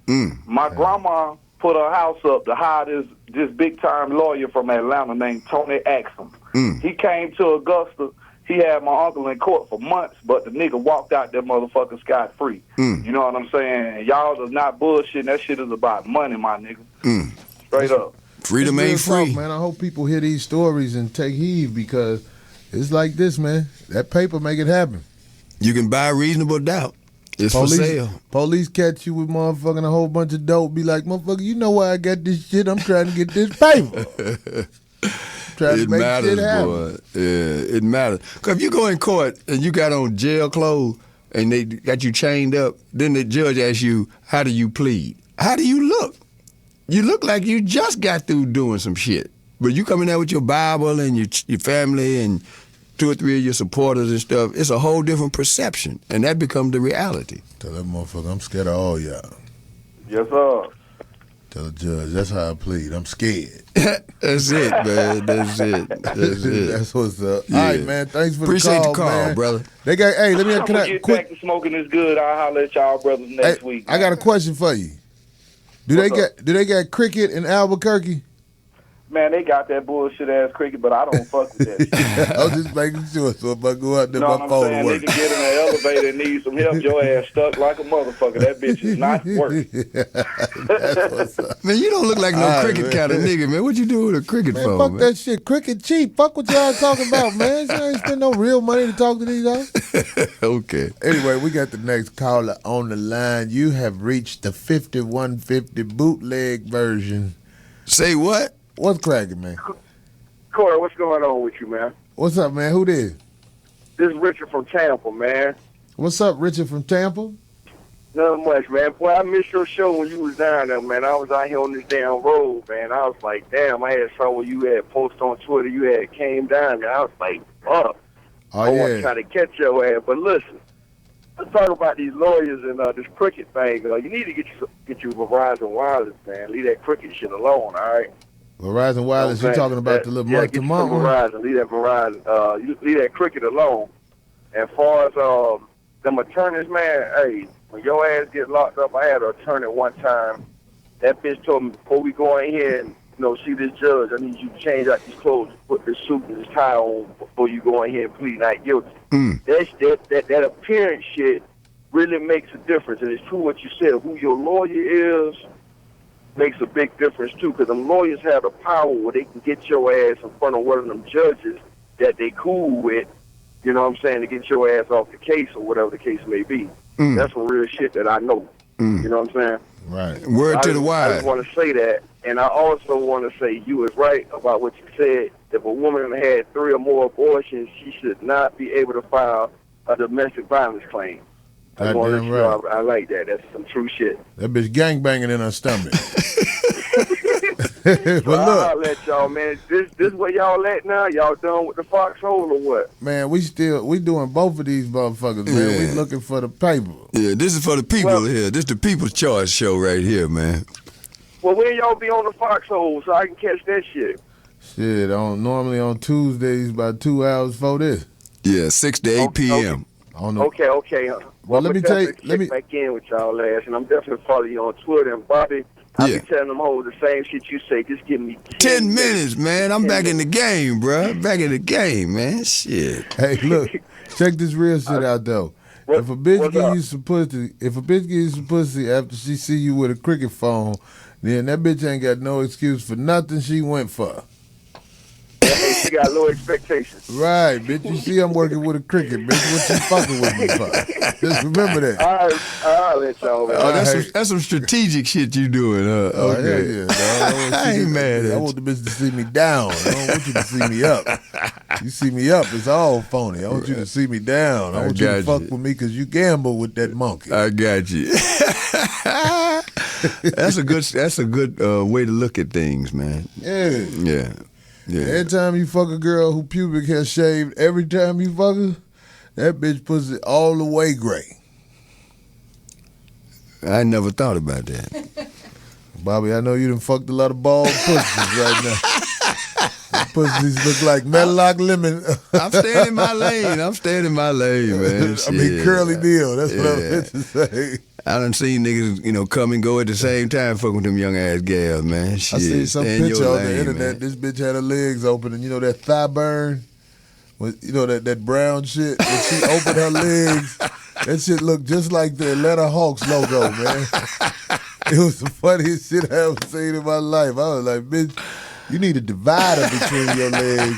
My grandma put her house up to hire this big-time lawyer from Atlanta named Tony Axum. He came to Augusta. He had my uncle in court for months, but the nigga walked out that motherfucker scot-free. You know what I'm saying? Y'all are not bullshitting. That shit is about money, my nigga. Straight up. Freedom ain't free. Talk, man. I hope people hear these stories and take heed because it's like this, man. That paper make it happen. You can buy reasonable doubt. It's for sale. Police catch you with motherfucking a whole bunch of dope. Be like, motherfucker, you know why I got this shit? I'm trying to get this paper. It matters, boy. Yeah, it matters. Because if you go in court and you got on jail clothes and they got you chained up, then the judge asks you, how do you plead? How do you look? You look like you just got through doing some shit. But you come in there with your Bible and your family and 2 or 3 of your supporters and stuff, it's a whole different perception. And that becomes the reality. Tell that motherfucker, I'm scared of all y'all. Yes, sir. Tell the judge, that's how I plead. I'm scared. That's it, man. That's it. That's it. That's what's up. Yeah. All right, man. Thanks for Appreciate the call, man. brother. They got. Hey, let me I'm gonna get back to smoking is good. I'll holler at y'all brothers next week. I got a question for you. Do they got cricket in Albuquerque? Man, they got that bullshit ass cricket, but I don't fuck with that shit. I was just making sure, so if I go out there, You know my what I'm phone saying? will work. Nigga get in the elevator and need some help, your ass stuck like a motherfucker. That bitch is not working. That's what's up. Man, you don't look like no All right, cricket man. kind of nigga, man. What you do with a cricket Man, phone, fuck man? that shit. Cricket cheap. Fuck what y'all talking about, man. You ain't spend no real money to talk to these guys. Okay. Anyway, we got the next caller on the line. You have reached the 5150 bootleg version. Say what? What's cracking, man? Corey, what's going on with you, man? What's up, man? Who this? This is Richard from Tampa, man. What's up, Richard from Tampa? Nothing much, man. Boy, I missed your show when you was down there, man. I was out here on this damn road, man. I was like, damn, I had saw what you had posted on Twitter. You had came down there. I was like, fuck. I want to try to catch your ass. But listen, let's talk about these lawyers and this cricket thing. You need to get you Verizon Wireless, man. Leave that cricket shit alone, all right? Verizon Wireless, you talking about the little month-to-month one? Verizon. Leave that Verizon. You leave that cricket alone. As far as them attorneys, man, hey, when your ass get locked up, I had an attorney one time. That bitch told me, before we go in here and see this judge, I need you to change out these clothes, put this suit and this tie on before you go in here and plead not guilty. That appearance shit really makes a difference. And it's true what you said. Who your lawyer is makes a big difference, too, because them lawyers have the power where they can get your ass in front of one of them judges that they cool with, you know what I'm saying, to get your ass off the case or whatever the case may be. That's some real shit that I know. You know what I'm saying? Right. Word to the I wire. just want to say that, and I also want to say you was right about what you said. If a woman had 3 or more abortions, she should not be able to file a domestic violence claim. I want to Goddamn right. I like that. That's some true shit. That bitch gangbanging in her stomach. But Well, look, I'll let y'all, man. This where y'all at now? Y'all done with the foxhole or what? man, we doing both of these motherfuckers, man. Yeah. We looking for the paper. Yeah, this is for the people Well- here. This is the People's Choice show right here, man. Well, when y'all be on the foxhole so I can catch that shit? Shit, normally on Tuesdays about 2 hours before this. Yeah, 6 to 8 p.m. I don't know. Okay. Well, let me I'ma tell you- definitely let me- check back in with y'all ass, and I'm definitely following you on Twitter. And Bobby, I Yeah. be telling them hoes the same shit you say. Just give me 10 minutes, man. I'm 10 back in the minutes. game, bruh. Back in the game, man. Shit. Hey, look, check this real shit out though. If a bitch what's give up? you some pussy, after she see you with a cricket phone, then that bitch ain't got no excuse for nothing she went for. Hey, she got low expectations. Right, bitch. You see I'm working with a cricket, bitch. What you fucking with me for? Just remember that. I'll let y'all, man. Oh, Hey. that's some strategic shit you doing, huh? Oh, Okay. yeah, dog. I ain't mad I at want the bitch to see me down. I don't want you to see me up. You see me up, it's all phony. I want you to see me down. I want you to got fuck you. with me because you gamble with that monkey. I got you. That's a good way to look at things, man. Yeah. Yeah. Yeah. Every time you fuck a girl who pubic hair shaved, every time you fuck her, that bitch pussy all the way gray. I never thought about that. Bobby, I know you done fucked a lot of bald pussies right now. Them pussies look like Medlock lemon. I'm staying in my lane. Man. I mean, Shit. Curly Deal. That's what I Yeah. meant to say. I done seen niggas, come and go at the same time fucking with them young ass gals, man. Shit. I seen some Stay in picture your on the lane, internet. man. This bitch had her legs open, and you know that thigh burn? That brown shit? When she opened her legs, that shit looked just like the Atlanta Hawks logo, man. It was the funniest shit I ever seen in my life. I was like, bitch, you need a divider between your legs,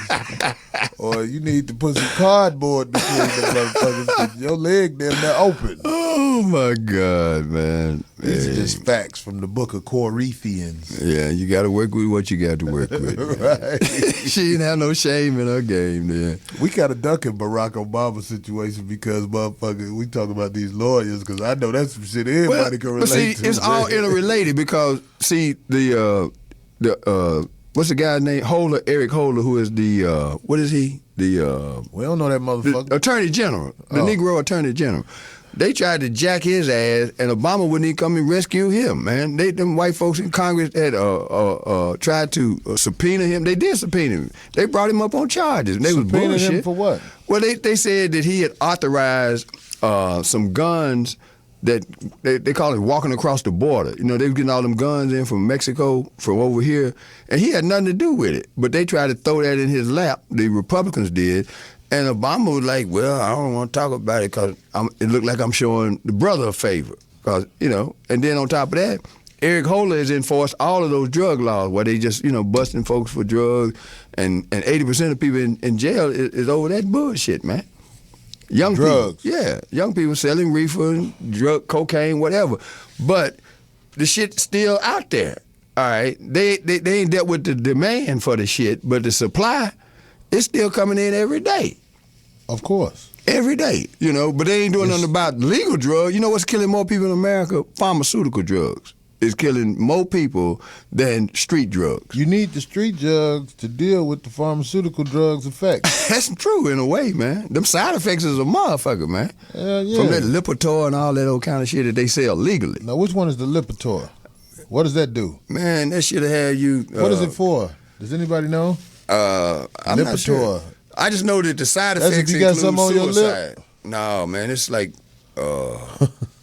or you need to put some cardboard between the motherfuckers, 'cause your leg damn near open. Oh my God, man. These are Yeah. just facts from the book of Corinthians. Yeah, you got to work with what you got to work with. Right. She didn't have no shame in her game, then. We got to duck in Barack Obama's situation because, motherfucker, we talk about these lawyers because I know that's some shit everybody can relate but see, to. it's all interrelated because see the what's the guy's name? Eric Holder, who is the what is he? We don't know that motherfucker. The Attorney General, the Negro Attorney General. They tried to jack his ass, and Obama wouldn't even come and rescue him, man. Them white folks in Congress had tried to subpoena him. They did subpoena him. They brought him up on charges. They was Subpoenaed bullshit. him for what? Well, they said that he had authorized some guns that they call it walking across the border. You know, they were getting all them guns in from Mexico, from over here, and he had nothing to do with it. But they tried to throw that in his lap, the Republicans did, and Obama was like, well, I don't want to talk about it because it looked like I'm showing the brother a favor. Cause, you know, and then on top of that, Eric Holder has enforced all of those drug laws where they just, you know, busting folks for drugs, and 80% of people in jail is over that bullshit, man. Young drugs. People, yeah, young people selling reefer, drug, cocaine, whatever. But the shit's still out there. All right, they ain't dealt with the demand for the shit, but the supply is still coming in every day. Of course. Every day, you know, but they ain't doing nothing about legal drugs. You know what's killing more people in America? Pharmaceutical drugs. Is killing more people than street drugs. You need the street drugs to deal with the pharmaceutical drugs effects. That's true in a way, man. Them side effects is a motherfucker, man. Yeah. From that Lipitor and all that old kind of shit that they sell legally. Now, which one is the Lipitor? What does that do? Man, that shit have you... what is it for? Does anybody know? I'm Lipitor. not sure. I just know that the side effects if you got include something on your suicide. lip? No, man, it's like...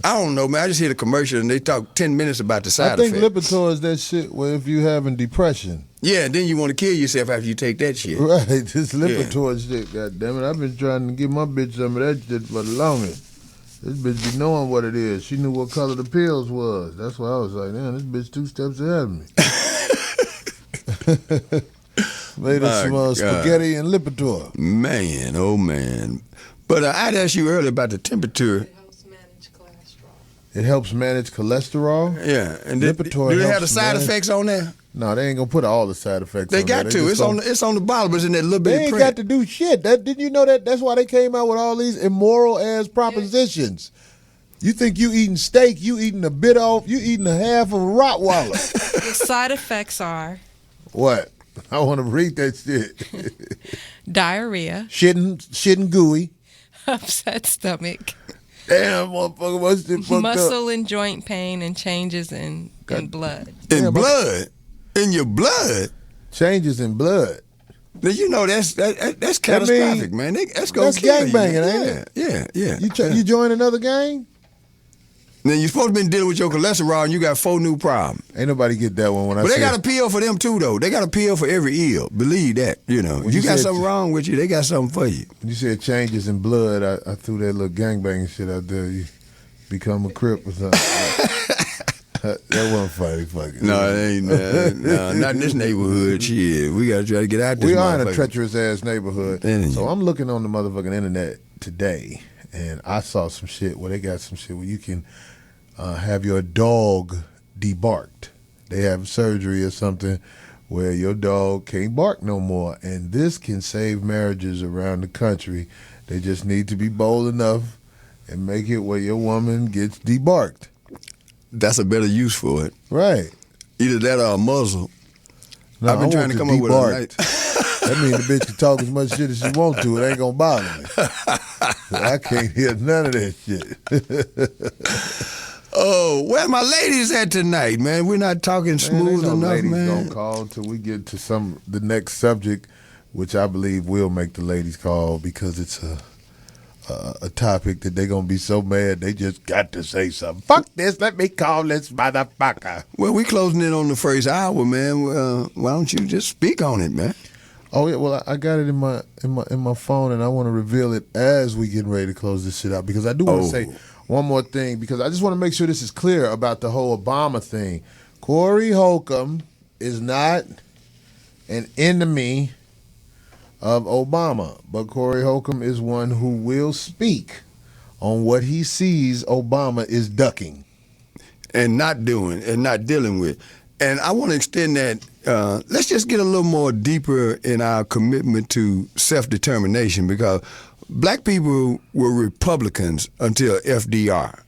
I don't know, man. I just hear the commercial and they talk 10 minutes about the side effects. I think Lipitor is that shit where if you having depression. Yeah, then you want to kill yourself after you take that shit. Right, this Lipitor shit, goddammit. I've been trying to give my bitch some of that shit for the longest. This bitch be knowing what it is. She knew what color the pills was. That's why I was like, man, this bitch 2 steps ahead of me. Made us some spaghetti and Lipitor. Man, oh man. But I'd asked you earlier about the temperature. It helps manage cholesterol. Yeah, and Lipitor do they have the helps side manage- effects on there? No, they ain't gonna put all the side effects. They on got there. to. It's on the bottle, but it's in that little bit They of ain't print. got to do shit. Didn't you know that? That's why they came out with all these immoral ass propositions. You think you eating steak? You eating a bit off? You eating a half of a Rottweiler? The side effects are What? I want to read that shit. diarrhea, Shitting gooey. upset stomach, Damn, motherfucker, what's this fucked muscle up? and joint pain, and changes in blood. In blood, in your blood. Changes in blood. Now, you know that's catastrophic, man. That's gonna That's kill you. gangbanging, ain't it? Yeah. You join another gang? Now you're supposed to be dealing with your cholesterol, and you got 4 new problems. Ain't nobody get that one when I But say. they got a pill for them too, though. They got a pill for every ill. Believe that. You know, When if you you got said- something wrong with you, they got something for you. You said changes in blood. I threw that little gangbanging shit out there. You become a crip or something. That wasn't funny, fucking. No, it ain't. No, not in this neighborhood. Shit, we gotta try to get out this. We are in a motherfucker. treacherous ass neighborhood. Yeah. So I'm looking on the motherfucking internet today, and I saw some shit where they got some shit where you can have your dog debarked. They have surgery or something where your dog can't bark no more, and this can save marriages around the country. They just need to be bold enough and make it where your woman gets debarked. That's a better use for it. Right. Either that or a muzzle. No, I've been I trying want to the come up with a debarked. nice. That means the bitch can talk as much shit as she want to. It ain't gonna bother me. I can't hear none of that shit. Oh, where my ladies at tonight, man? We're not talking smooth ain't no enough, ladies man. gonna call till we get to the next subject, which I believe will make the ladies call because it's a topic that they're gonna be so mad they just got to say something. Fuck this! Let me call this motherfucker. Well, we closing in on the first hour, man. Why don't you just speak on it, man? Oh yeah, well I got it in my phone, and I want to reveal it as we getting ready to close this shit out because I do want to say one more thing because I just want to make sure this is clear about the whole Obama thing. Corey Holcomb is not an enemy of Obama, but Corey Holcomb is one who will speak on what he sees Obama is ducking and not doing and not dealing with. And I want to extend that. Let's just get a little more deeper in our commitment to self-determination because black people were Republicans until FDR,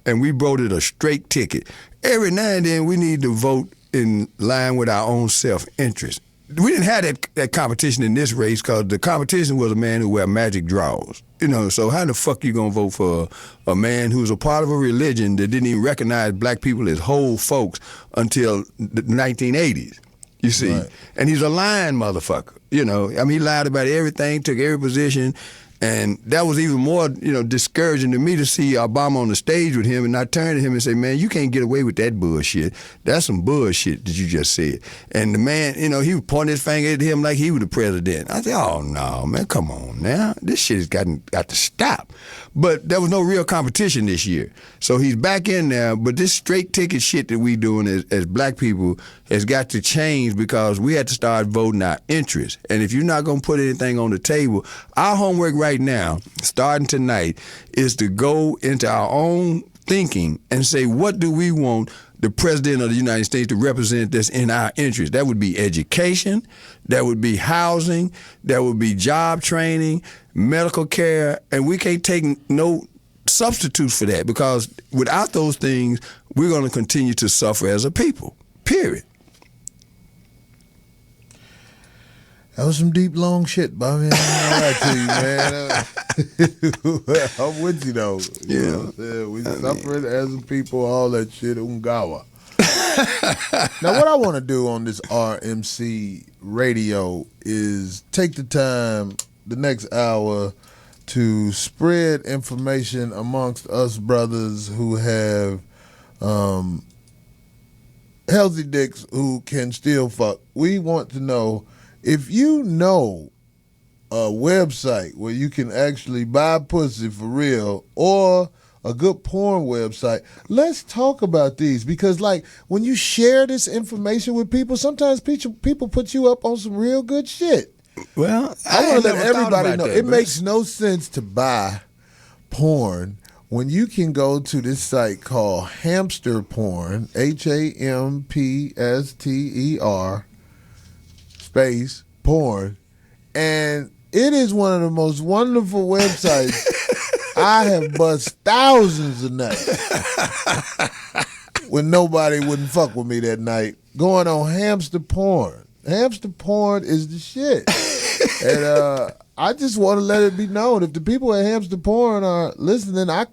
and we voted a straight ticket. Every now and then we need to vote in line with our own self-interest. We didn't have that competition in this race because the competition was a man who wear magic drawers. You know, so how the fuck you gonna vote for a man who's a part of a religion that didn't even recognize black people as whole folks until the 1980s? You see, Right. And he's a lying motherfucker. You know, I mean, he lied about everything, took every position, And that was even more, discouraging to me to see Obama on the stage with him, and I turned to him and said, man, you can't get away with that bullshit. That's some bullshit that you just said. And the man, he was pointing his finger at him like he was the president. I said, oh, no, man, come on now. This shit has got to stop. But there was no real competition this year. So he's back in there, but this straight ticket shit that we doing as black people has got to change because we had to start voting our interests. And if you're not going to put anything on the table, our homework right now, starting tonight, is to go into our own thinking and say, what do we want the President of the United States to represent this in our interest? That would be education, that would be housing, that would be job training, medical care, and we can't take no substitutes for that because without those things, we're going to continue to suffer as a people, period. That was some deep, long shit, Bobby. I to you, man. I'm with you, though. Yeah. We suffering as a people, all that shit, Ungawa. Now, what I want to do on this RMC radio is take the time, the next hour, to spread information amongst us brothers who have healthy dicks who can still fuck. We want to know if you know a website where you can actually buy pussy for real or a good porn website. Let's talk about these because, like, when you share this information with people, sometimes people put you up on some real good shit. Well, I want to let everybody know it makes no sense to buy porn when you can go to this site called Hamster Porn, HAMPSTER space porn, and it is one of the most wonderful websites. I have bust thousands of nuts when nobody wouldn't fuck with me that night going on Hamster Porn. Hamster Porn is the shit. And I just want to let it be known, if the people at Hamster Porn are listening, I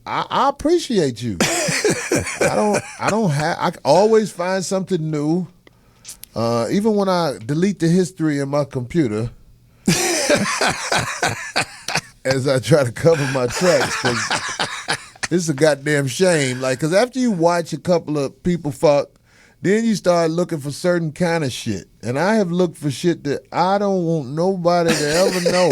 appreciate you. I always find something new. Even when I delete the history in my computer, as I try to cover my tracks, because it's a goddamn shame. Like, because after you watch a couple of people fuck, then you start looking for certain kind of shit. And I have looked for shit that I don't want nobody to ever know.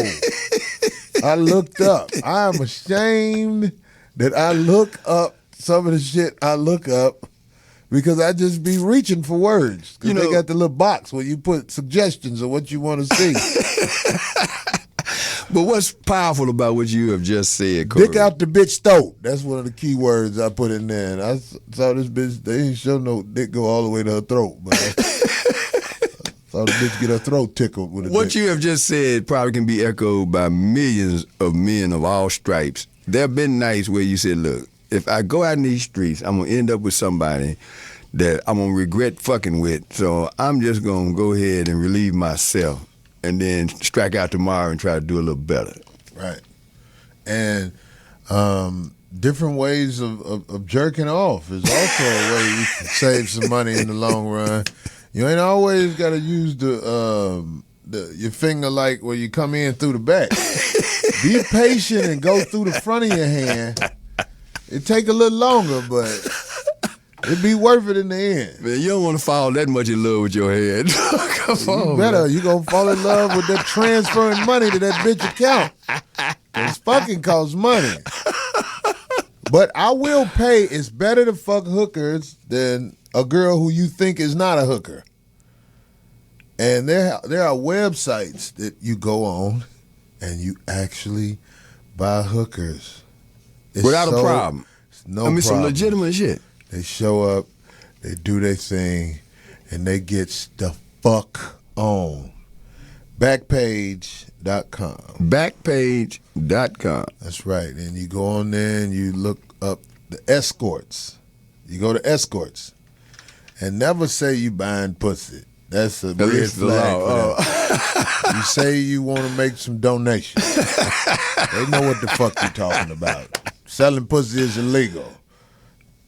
I looked up. I am ashamed that I look up some of the shit I look up because I just be reaching for words. Because they got the little box where you put suggestions of what you want to see. But what's powerful about what you have just said, Corey? Dick out the bitch throat. That's one of the key words I put in there. And I saw this bitch, they ain't show no dick go all the way to her throat. But I saw the bitch get her throat tickled with a What dick. you have just said probably can be echoed by millions of men of all stripes. There have been nights where you said, look, if I go out in these streets, I'm going to end up with somebody that I'm going to regret fucking with. So I'm just going to go ahead and relieve myself and then strike out tomorrow and try to do a little better. Right. And different ways of jerking off is also a way you can save some money in the long run. You ain't always got to use your finger like where you come in through the back. Be patient and go through the front of your hand. It take a little longer, but it'd be worth it in the end. Man, you don't want to fall that much in love with your head. Come on, better. man. You gonna fall in love with that transferring money to that bitch account. It's fucking costs money. But I will pay. It's better to fuck hookers than a girl who you think is not a hooker. And there are websites that you go on and you actually buy hookers. It's without a problem. No problem. Some legitimate shit. They show up, they do their thing, and they get the fuck on. Backpage.com. Backpage.com. That's right. And you go on there and you look up the escorts. You go to escorts. And never say you buying pussy. That's a red flag for them. You say you want to make some donations. They know what the fuck you're talking about. Selling pussy is illegal.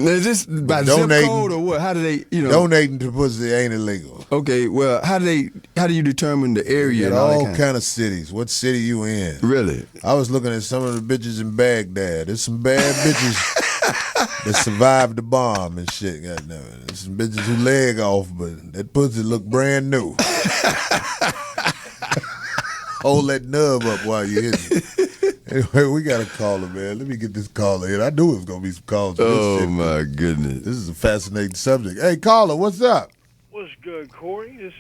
Is this by zip code or what? How do they, Donating to pussy ain't illegal. Okay, well, how do you determine the area and all that kind of cities. What city you in? Really? I was looking at some of the bitches in Baghdad. There's some bad bitches that survived the bomb and shit. Goddamn it. There's some bitches who leg off, but that pussy look brand new. Hold that nub up while you hit it. Anyway, we got a caller, man. Let me get this caller in. I knew it was going to be some calls. Oh, my goodness. This is a fascinating subject. Hey, caller, what's up? What's good, Corey? It's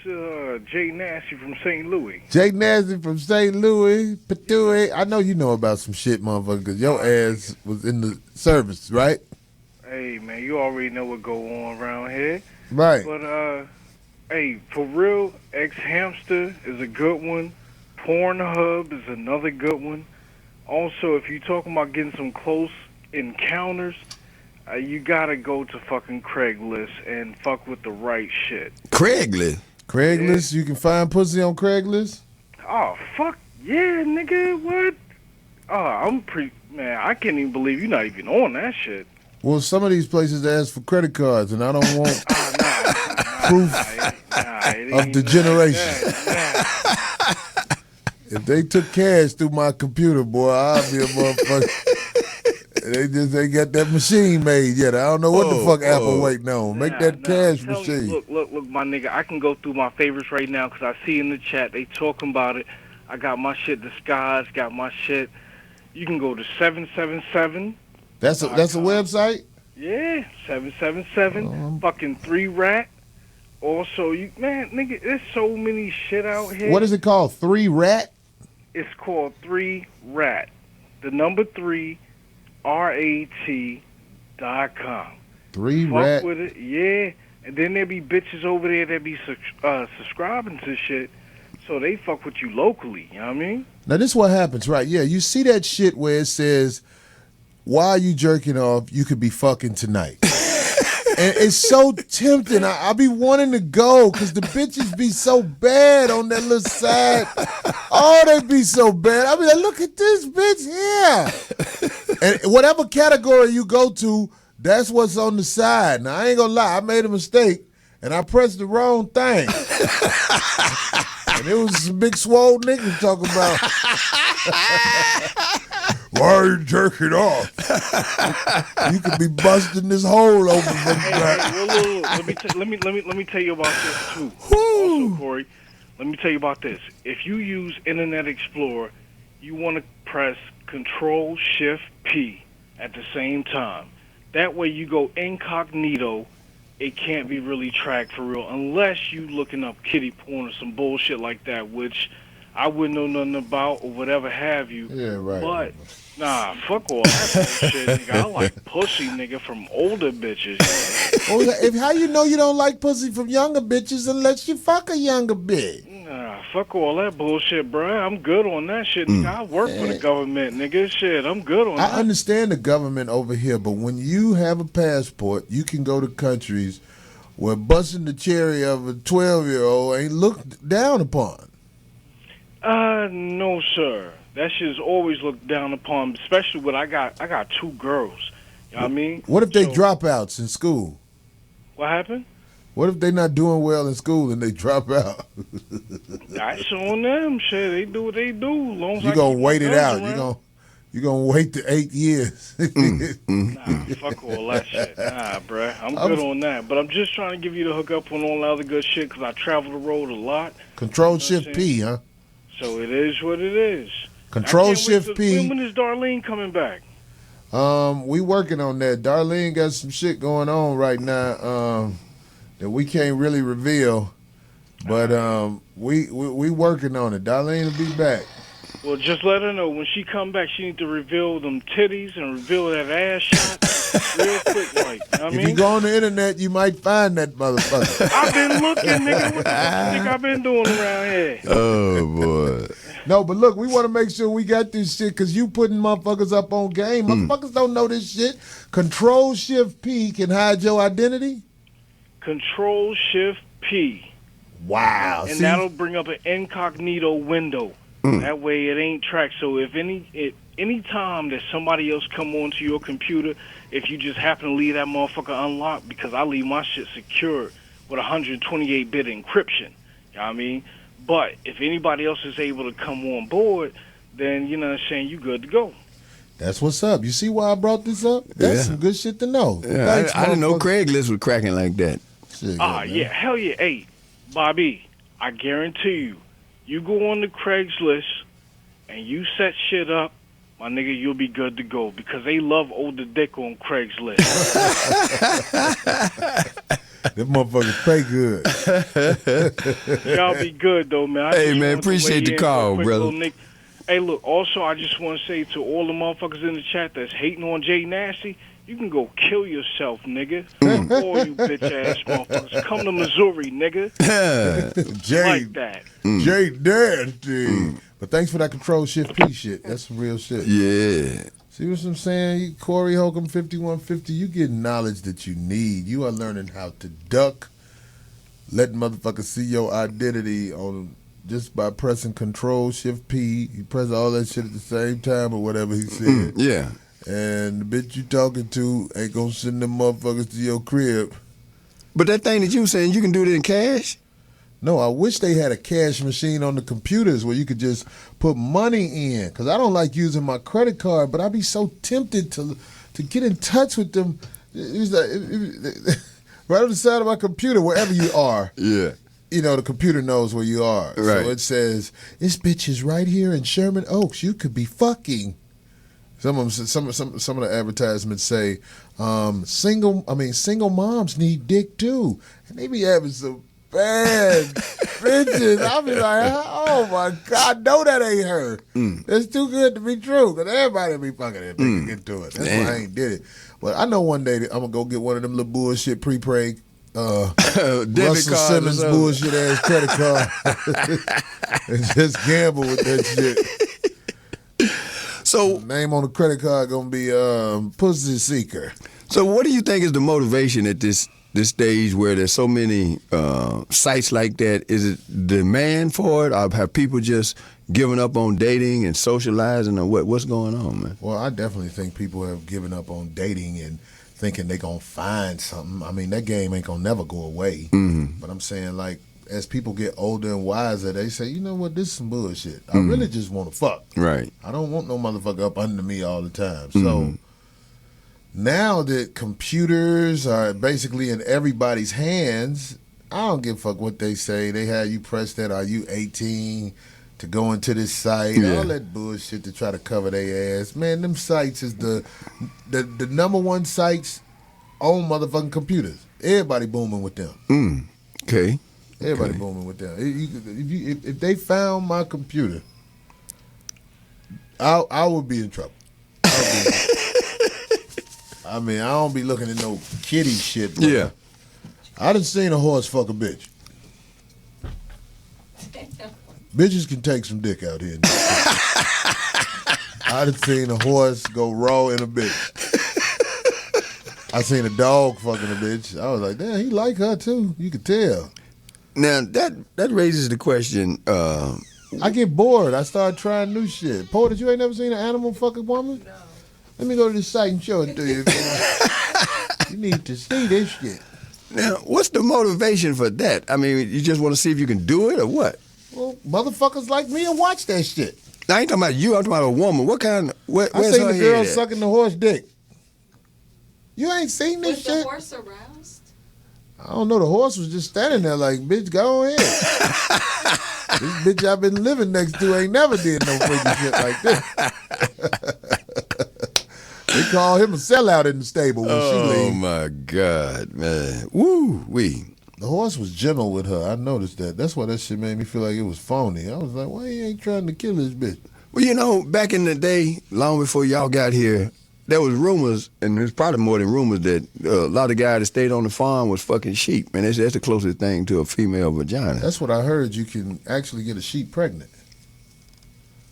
Jay Nasty from St. Louis. Jay Nasty from St. Louis. Patooey. I know you know about some shit, motherfucker, because your ass was in the service, right? Hey, man, you already know what go on around here. Right. But, hey, for real, X-Hamster is a good one. Pornhub is another good one. Also, if you're talking about getting some close encounters, you gotta go to fucking Craigslist and fuck with the right shit. Craigslist? Craigslist? Yeah. You can find pussy on Craigslist? Oh, fuck yeah, nigga, what? Oh, man, I can't even believe you're not even on that shit. Well, some of these places ask for credit cards, and I don't want proof of degeneration. If they took cash through my computer, boy, I'll be a motherfucker. They got that machine made yet. I don't know what the fuck Apple waiting on. Make that cash machine. Look, my nigga, I can go through my favorites right now because I see in the chat they talking about it. I got my shit disguised, got my shit. You can go to 777. That's a website? Yeah, 777. Fucking 3-rat. Also, nigga, there's so many shit out here. What is it called? 3-rat? It's called 3-rat. The number 3, RAT.com. 3-rat. Fuck with it, yeah. And then there be bitches over there that be subscribing to shit, so they fuck with you locally. You know what I mean? Now this is what happens, right? Yeah, you see that shit where it says, "While you jerking off, you could be fucking tonight." And it's so tempting. I be wanting to go because the bitches be so bad on that little side. Oh, they be so bad. I be like, look at this bitch here. And whatever category you go to, that's what's on the side. Now, I ain't gonna lie. I made a mistake, and I pressed the wrong thing. And it was some big swole niggas talking about, why are you jerking off? You could be busting this hole open. Let me tell you about this too. Also, Corey, let me tell you about this. If you use Internet Explorer, you want to press Control-Shift-P at the same time. That way you go incognito. It can't be really tracked for real unless you looking up kitty porn or some bullshit like that, which I wouldn't know nothing about or whatever have you. Yeah, right. But, nah, fuck all that bullshit, nigga. I like pussy, nigga, from older bitches. Well, how you know you don't like pussy from younger bitches unless you fuck a younger bitch? Nah, fuck all that bullshit, bruh. I'm good on that shit, nigga. I work for the government, nigga. Shit, I'm good on that. I understand the government over here, but when you have a passport, you can go to countries where busting the cherry of a 12-year-old ain't looked down upon. No, sir. That shit's always looked down upon, especially when I got 2 girls. You know what I mean? What if they dropouts in school? What happened? What if they not doing well in school and they drop out? That's on them. Shit, they do what they do. Long as you gonna wait it out. You gonna wait the 8 years. Nah, fuck all that shit. Nah, bruh. I'm good on that. But I'm just trying to give you the hookup on all the other good shit because I travel the road a lot. Control-Shift-P, huh? So it is what it is. Control-Shift-P. When is Darlene coming back? We working on that. Darlene got some shit going on right now that we can't really reveal. But we working on it. Darlene will be back. Well, just let her know when she come back, she need to reveal them titties and reveal that ass shot real quick, like. You know what I mean? If you go on the internet, you might find that motherfucker. I've been looking, nigga. What the fuck you think I've been doing around here? Oh boy. No, but look, we want to make sure we got this shit because you putting motherfuckers up on game. Motherfuckers don't know this shit. Control-Shift-P can hide your identity. Control-Shift-P. Wow. And that'll bring up an incognito window. That way it ain't tracked. So if any time that somebody else come onto your computer, if you just happen to leave that motherfucker unlocked, because I leave my shit secured with 128-bit encryption. You know what I mean? But if anybody else is able to come on board, then, you know what I'm saying, you good to go. That's what's up. You see why I brought this up? That's some good shit to know. Yeah, Thanks, I didn't know Craigslist was cracking like that. Shit, Yeah, hell yeah. Hey, Bobby, I guarantee you go on the Craigslist and you set shit up, my nigga, you'll be good to go, because they love older dick on Craigslist. Them motherfuckers pay good. Y'all be good, though, man. Hey, man, appreciate the call, brother. Hey, look, also, I just want to say to all the motherfuckers in the chat that's hating on Jay Nasty, you can go kill yourself, nigga. All you bitch-ass motherfuckers. Come to Missouri, nigga. Jay, like that. Jay Nasty. But thanks for that Control Shift P shit. That's some real shit. Yeah. See what I'm saying? Corey Holcomb 5150, you get knowledge that you need. You are learning how to duck. Let motherfuckers see your identity on just by pressing Control Shift P. You press all that shit at the same time or whatever he said. Yeah. And the bitch you talking to ain't gonna send them motherfuckers to your crib. But that thing that you saying, you can do it in cash? No, I wish they had a cash machine on the computers where you could just put money in. Because I don't like using my credit card, but I'd be so tempted to get in touch with them. It's like, right on the side of my computer, wherever you are. Yeah. You know, the computer knows where you are. Right. So it says, this bitch is right here in Sherman Oaks. You could be fucking. Some of the advertisements say, single moms need dick too. And they be having some bad bitches. I be like, oh my God, no, that ain't her. That's too good to be true. Because everybody be fucking it. They can get to it. That's why I ain't did it. But I know one day that I'm going to go get one of them little bullshit prepaid Russell Simmons bullshit ass credit card and just gamble with that shit. So name on the credit card gonna be Pussy Seeker. So what do you think is the motivation at this stage where there's so many sites like that? Is it demand for it, or have people just given up on dating and socializing, or what's going on, man? Well, I definitely think people have given up on dating and thinking they gonna find something. I mean, that game ain't gonna never go away. Mm-hmm. But I'm saying, like, as people get older and wiser, they say, you know what, this is some bullshit. I really just want to fuck. Right. I don't want no motherfucker up under me all the time. So now that computers are basically in everybody's hands, I don't give a fuck what they say. They have you press that, are you 18 to go into this site? All that bullshit to try to cover their ass. Man, them sites is the number one sites on motherfucking computers. Everybody booming with them. Okay. Everybody booming with them. If they found my computer, I would be in trouble. I mean, I don't be looking at no kitty shit. Bro. Yeah. I done seen a horse fuck a bitch. Bitches can take some dick out here. I done seen a horse go raw in a bitch. I seen a dog fucking a bitch. I was like, damn, he like her too. You could tell. Now, that raises the question. I get bored. I start trying new shit. Porter, you ain't never seen an animal fuck a woman? No. Let me go to this site and show it to you. You need to see this shit. Now, what's the motivation for that? I mean, you just want to see if you can do it or what? Well, motherfuckers like me will watch that shit. I ain't talking about you. I'm talking about a woman. What kind? I seen the girl sucking the horse dick. You ain't seen this shit? Was the horse aroused? I don't know. The horse was just standing there like, bitch, go ahead. This bitch I've been living next to ain't never did no freaky shit like this. They call him a sellout in the stable when she leave. Oh, my God, man. Woo-wee. The horse was gentle with her. I noticed that. That's why that shit made me feel like it was phony. I was like, why you ain't trying to kill this bitch? Well, you know, back in the day, long before y'all got here, there was rumors, and there's probably more than rumors, that a lot of guys that stayed on the farm was fucking sheep. Man, that's the closest thing to a female vagina. That's what I heard. You can actually get a sheep pregnant.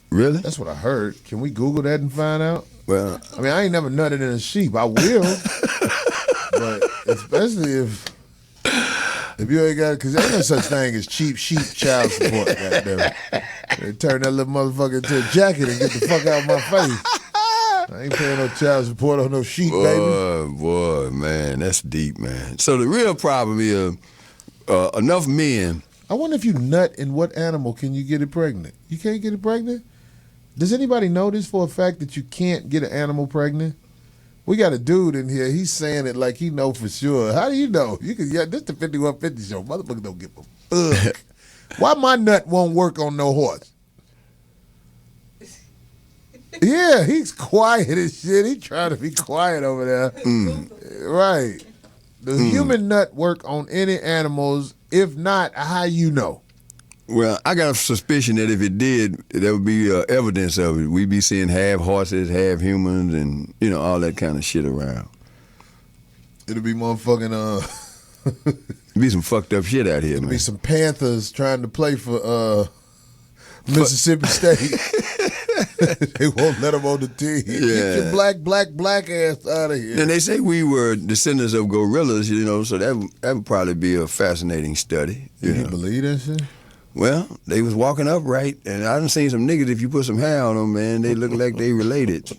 Really? That's what I heard. Can we Google that and find out? Well, I mean, I ain't never nutted in a sheep. I will. But especially if... If you ain't got it, because there ain't no such thing as cheap sheep child support, goddamn. They turn that little motherfucker into a jacket and get the fuck out of my face. I ain't paying no child support on no sheep, baby. Boy, man, that's deep, man. So the real problem is enough men. I wonder if you nut in what animal can you get it pregnant? You can't get it pregnant? Does anybody know this for a fact that you can't get an animal pregnant? We got a dude in here. He's saying it like he know for sure. How do you know? You can. Yeah, this the 5150 show. Motherfucker don't give a fuck. Why my nut won't work on no horse? Yeah, he's quiet as shit. He trying to be quiet over there. Right. Does human nut work on any animals? If not, how you know? Well, I got a suspicion that if it did, there would be evidence of it. We'd be seeing half horses, half humans, and, you know, all that kind of shit around. It'll be motherfucking, It'd be some fucked up shit out here, it'll man. be some Panthers trying to play for Mississippi State. They won't let them on the team. Yeah. Get your black ass out of here. And they say we were descendants of gorillas, you know, so that would probably be a fascinating study. You believe that shit? Well, they was walking upright, and I done seen some niggas, if you put some hair on them, man, they look like they related.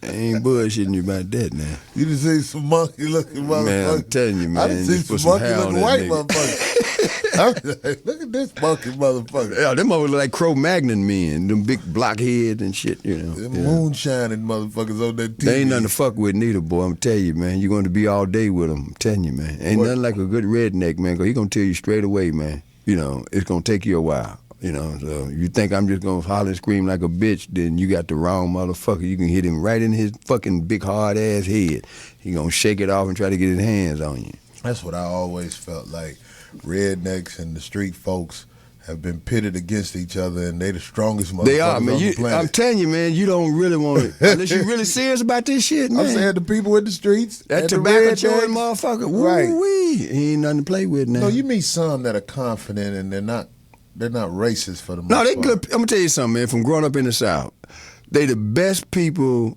I ain't bullshitting you about that, man. You done seen some monkey-looking motherfuckers. Man, I'm telling you, man. I done seen just put some hair on monkey-looking that white nigga. motherfuckers. I was like, look at this monkey motherfucker. Yeah, them motherfuckers look like Cro-Magnon men, them big blockheads and shit, you know. Them moonshining motherfuckers on that TV. They ain't nothing to fuck with neither, boy. I'm telling you, man. You're going to be all day with them. I'm telling you, man. Ain't nothing like a good redneck, man, because he going to tell you straight away, man. You know, it's going to take you a while. You know, so you think I'm just going to holler and scream like a bitch, then you got the wrong motherfucker. You can hit him right in his fucking big hard ass head. He going to shake it off and try to get his hands on you. That's what I always felt like. Rednecks and the street folks have been pitted against each other, and they the strongest motherfuckers They are, man. on the planet. I'm telling you, man, you don't really want it. Unless you really serious about this shit, man. I'm saying the people in the streets. That and the tobacco chewing rednecks, motherfucker, right. woo-wee. He ain't nothing to play with now. No, you meet some that are confident and they're not racist for the most No, they part. good. I'm gonna tell you something, man. From growing up in the South, they the best people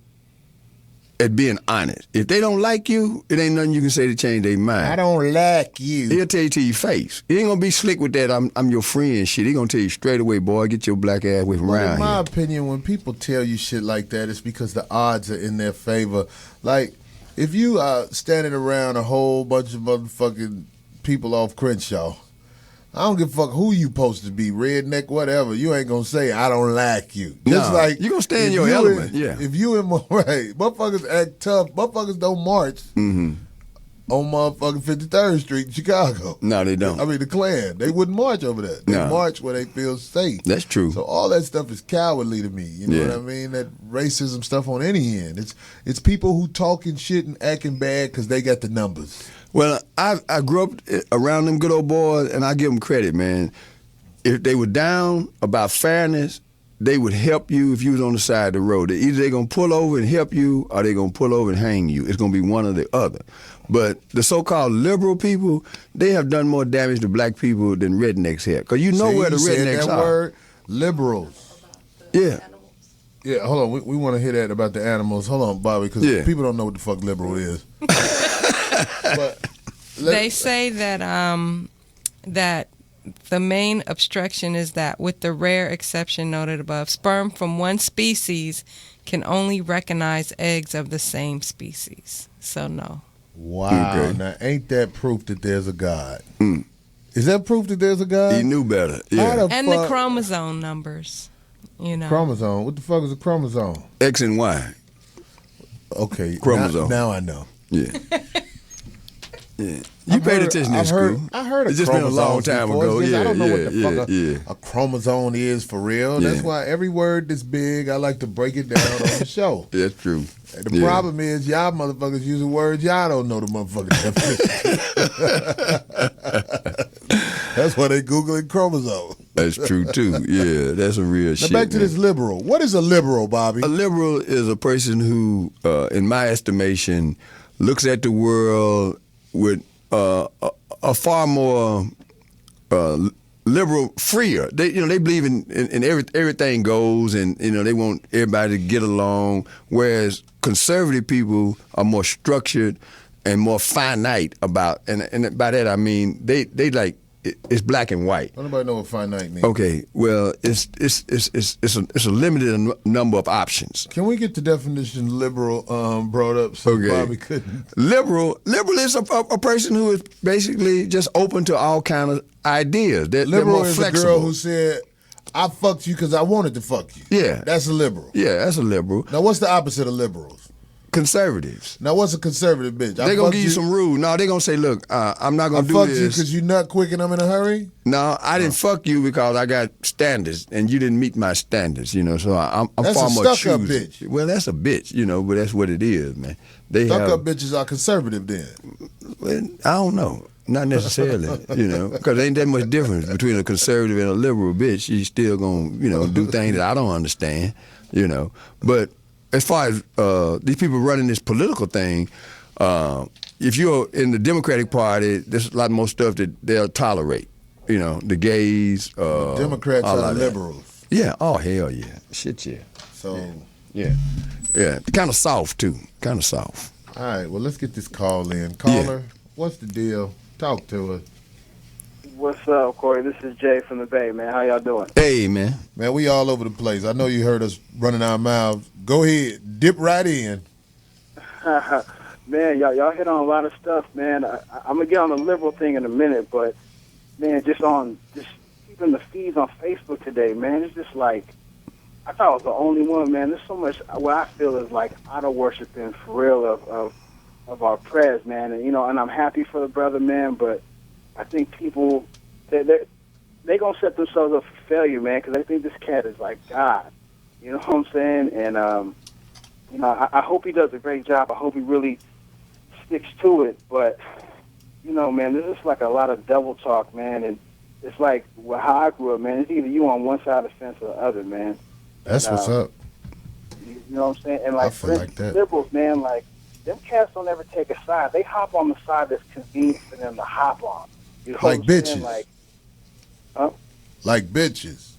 at being honest. If they don't like you, it ain't nothing you can say to change their mind. I don't like you. He'll tell you to your face. He ain't gonna be slick with that. I'm your friend shit. He gonna tell you straight away, boy, get your black ass away from But around in my here. opinion, when people tell you shit like that, it's because the odds are in their favor. Like, if you are standing around a whole bunch of motherfucking people off Crenshaw, I don't give a fuck who you supposed to be, redneck, whatever. You ain't gonna say I don't like you. Just No, like you gonna stay in if your you element, yeah. If you in right, motherfuckers act tough. Motherfuckers don't march on motherfucking 53rd Street in Chicago. No, they don't. I mean, the Klan, they wouldn't march over there. They No. march where they feel safe. That's true. So all that stuff is cowardly to me. You know Yeah. what I mean? That racism stuff on any end. It's people who talking shit and acting bad because they got the numbers. Well, I grew up around them good old boys, and I give them credit, man. If they were down about fairness, they would help you if you was on the side of the road. Either they're going to pull over and help you, or they're going to pull over and hang you. It's going to be one or the other. But the so-called liberal people, they have done more damage to black people than rednecks have. Because you know where the you said rednecks that are. word, liberals. Yeah. Yeah, hold on. We want to hear that about the animals. Hold on, Bobby, because Yeah. people don't know what the fuck liberal is. But They say that that the main obstruction is that, with the rare exception noted above, sperm from one species can only recognize eggs of the same species. So no. wow, Okay. now ain't that proof that there's a God? Is that proof that there's a God? He knew better. How Yeah. the And fuck? the chromosome numbers, you know. Chromosome. What the fuck is a chromosome? X and Y. Okay, Chromosome. Now I know. Yeah. Yeah. You paid attention in school. I heard of It's just been a long chromosomes time before. ago. It's just, Yeah, I don't know yeah, what the fuck yeah. a chromosome is for real. That's Yeah. why every word that's big, I like to break it down on the show. That's true. The Yeah. problem is y'all motherfuckers using words y'all don't know the motherfucking definition. That's why they Googling chromosomes. That's true too. Yeah, that's some real Now shit. back to man. this liberal. What is a liberal, Bobby? A liberal is a person who, in my estimation, looks at the world with a far more liberal, freer. They believe in everything goes, and they want everybody to get along. Whereas conservative people are more structured, and more finite about, and by that I mean they like it's black and white. Don't nobody know what finite means. Okay, well it's a limited number of options. Can we get the definition liberal brought up? So Okay. probably couldn't. Liberal is a person who is basically just open to all kind of ideas. They're Liberal more is flexible. a girl who said, "I fucked you because I wanted to fuck you." Yeah. That's a liberal. Yeah, that's a liberal. Now, what's the opposite of liberals? Conservatives. Now, what's a conservative bitch? They're going to give you some rules. No, they're going to say, look, I'm not going to do fucked you this. because you nut quick and I'm in a hurry? No, I didn't fuck you because I got standards and you didn't meet my standards, so I'm That's far a more stuck-up choosy. bitch. Well, that's a bitch, but that's what it is, man. Stuck-up bitches are conservative then. Well, I don't know. Not necessarily, because there ain't that much difference between a conservative and a liberal bitch. She's still going to, do things that I don't understand, But as far as these people running this political thing, if you're in the Democratic Party, there's a lot more stuff that they'll tolerate. The gays. Democrats are liberals. Yeah. Oh, hell yeah. Shit, yeah. So. Yeah. Yeah. Kind of soft, too. Kind of soft. All right, well, let's get this call in. Caller, what's the deal? Talk to us. What's up, Corey? This is Jay from the Bay, man. How y'all doing? Hey, man. Man, we all over the place. I know you heard us running our mouths. Go ahead. Dip right in. Man, y'all hit on a lot of stuff, man. I'm going to get on the liberal thing in a minute, but, man, just even the feeds on Facebook today, man, it's just like, I thought I was the only one, man. There's so much what I feel is like idol worshiping for real of our prayers, man. And, and I'm happy for the brother, man, but I think people, they're going to set themselves up for failure, man, because they think this cat is like God. You know what I'm saying? And, I hope he does a great job. I hope he really sticks to it. But, man, there's just like a lot of devil talk, man. And it's like how I grew up, man. It's either you on one side of the fence or the other, man. That's what's up. You know what I'm saying? And I feel like that. Liberals, man, like, them cats don't ever take a side. They hop on the side that's convenient for them to hop on. You know Like what I'm bitches. saying? Like, huh? Like bitches.